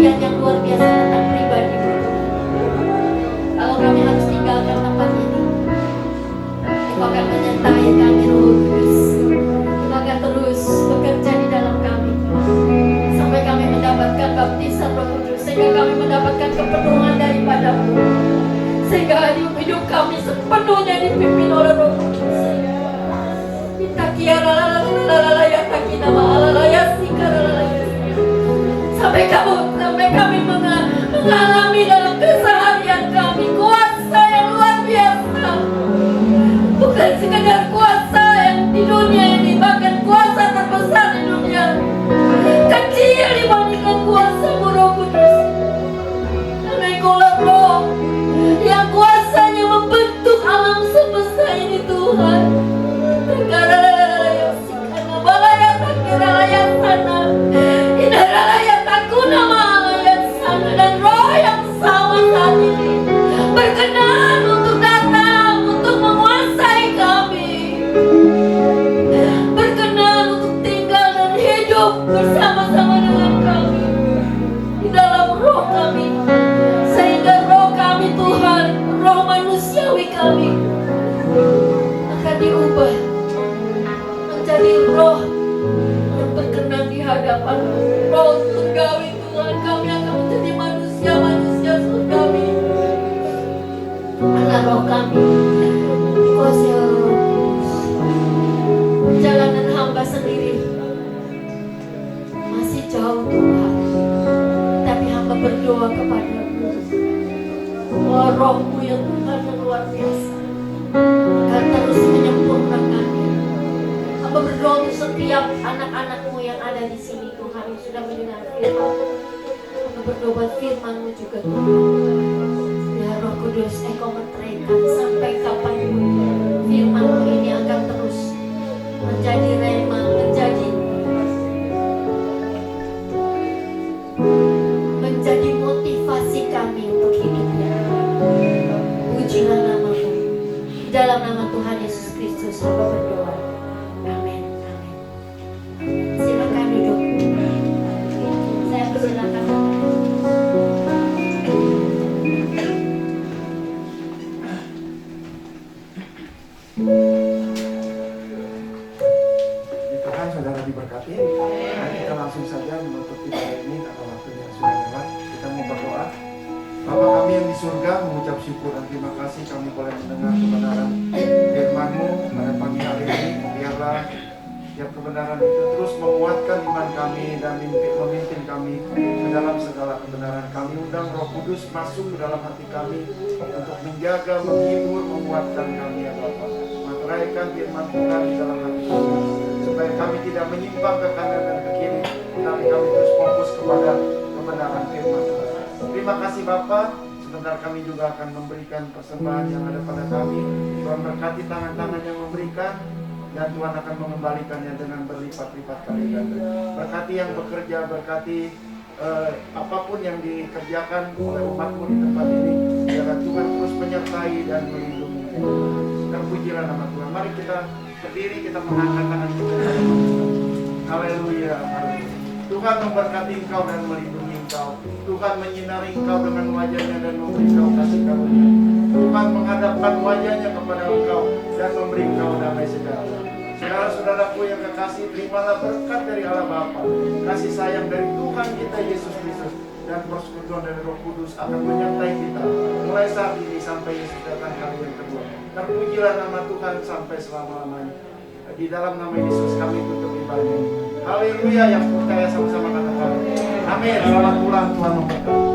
Speaker 3: kesedihan yang luar biasa tentang pribadi Bro. Kalau kami harus tinggalkan tempat ini, Engkau akan menyertai kami Roh Kudus. Engkau akan terus bekerja di dalam kami sampai kami mendapatkan baptisan Roh Kudus, sehingga kami mendapatkan kepenuhan daripadamu, sehingga hidup kami sepenuhnya dipimpin oleh Roh Kudus. Sampai kami mengalami dalam keseharian kami kuasa yang luar biasa, bukan sekadar kuasa yang di dunia ini, bahkan kuasa terbesar di dunia kecil dibandingkan kuasa Roh Kudus. Karena Engkaulah Roh yang kuasanya membentuk alam semesta ini Tuhan. Dan Roh yang sama saat ini berkenan untuk datang, untuk menguasai kami, berkenan untuk tinggal dan hidup bersama-sama dengan kami di dalam roh kami, sehingga roh kami Tuhan, roh manusiawi kami akan diubah menjadi roh yang berkenan di hadapan-Mu. Roh surgawi Tuhan, kami akan menjadi manusia surgawi karena roh kami dikuasai oleh Roh Kudus. Perjalanan hamba sendiri masih jauh Tuhan, tapi hamba berdoa kepada-Mu, bahwa Roh-Mu yang Tuhan yang luar biasa akan terus menyempurnakannya. Hamba berdoa untuk setiap anak-anak-Mu yang ada di sini Tuhan, yang sudah mendengar firman. Hamba berdoa buat firman-Mu juga Tuhan. Ya Roh Kudus, Engkau meteraikan sampai kapanpun firman-Mu ini akan terus menjadi rema, menjadi motivasi kami untuk hidupnya. Pujilah nama-Mu. Di dalam nama Tuhan Yesus Kristus hamba berdoa. Amin. Silakan duduk. Saya persilakan.
Speaker 2: Puji Tuhan, saudara diberkati. Mari kita langsung saja menutup ibadah ini karena waktunya sudah lewat. Kita mau berdoa. Bapa kami yang di surga, mengucap syukur dan terima kasih kami boleh mendengar kebenaran firman-Mu pada pagi hari ini. Biarlah tiap kebenaran itu terus menguatkan iman kami dan memimpin kami ke dalam segala kebenaran. Kami undang Roh Kudus masuk ke dalam hati kami untuk menjaga, menghibur, menguatkan kami ya Bapa. Meteraikan firman Tuhan di dalam hati kami supaya kami tidak menyimpang ke kanan dan ke kiri, tapi kami terus fokus kepada kebenaran firman Tuhan. Terima kasih Bapa. Sebentar kami juga akan memberikan persembahan yang ada pada kami. Tuhan berkati tangan-tangan yang memberikan, dan Tuhan akan mengembalikannya dengan berlipat-lipat kali ganda. Berkati yang bekerja, berkati apapun yang dikerjakan oleh umat-Mu di tempat ini. Biarlah Tuhan terus menyertai dan melindungi. Terpujilah nama Tuhan. Mari kita berdiri, kita mengangkat tangan kita. Haleluya, haleluya. Tuhan memberkati engkau dan melindungi engkau. Tuhan menyinari engkau dengan wajahnya dan memberi engkau kasih karunia. Tuhan menghadapkan wajahnya kepada engkau dan memberi engkau damai sejahtera. Saudara-saudaraku yang kekasih, terimalah berkat dari Allah Bapa, kasih sayang dari Tuhan kita Yesus Kristus, dan persekutuan dari Roh Kudus akan menyertai kita mulai saat ini sampai Yesus datang kali yang kedua. Terpujilah nama Tuhan sampai selama-lamanya. Di dalam nama Yesus kami tutup ibadah ini. Haleluya, yang percaya sama-sama katakan amin. Selamat pulang, Tuhan memberkati.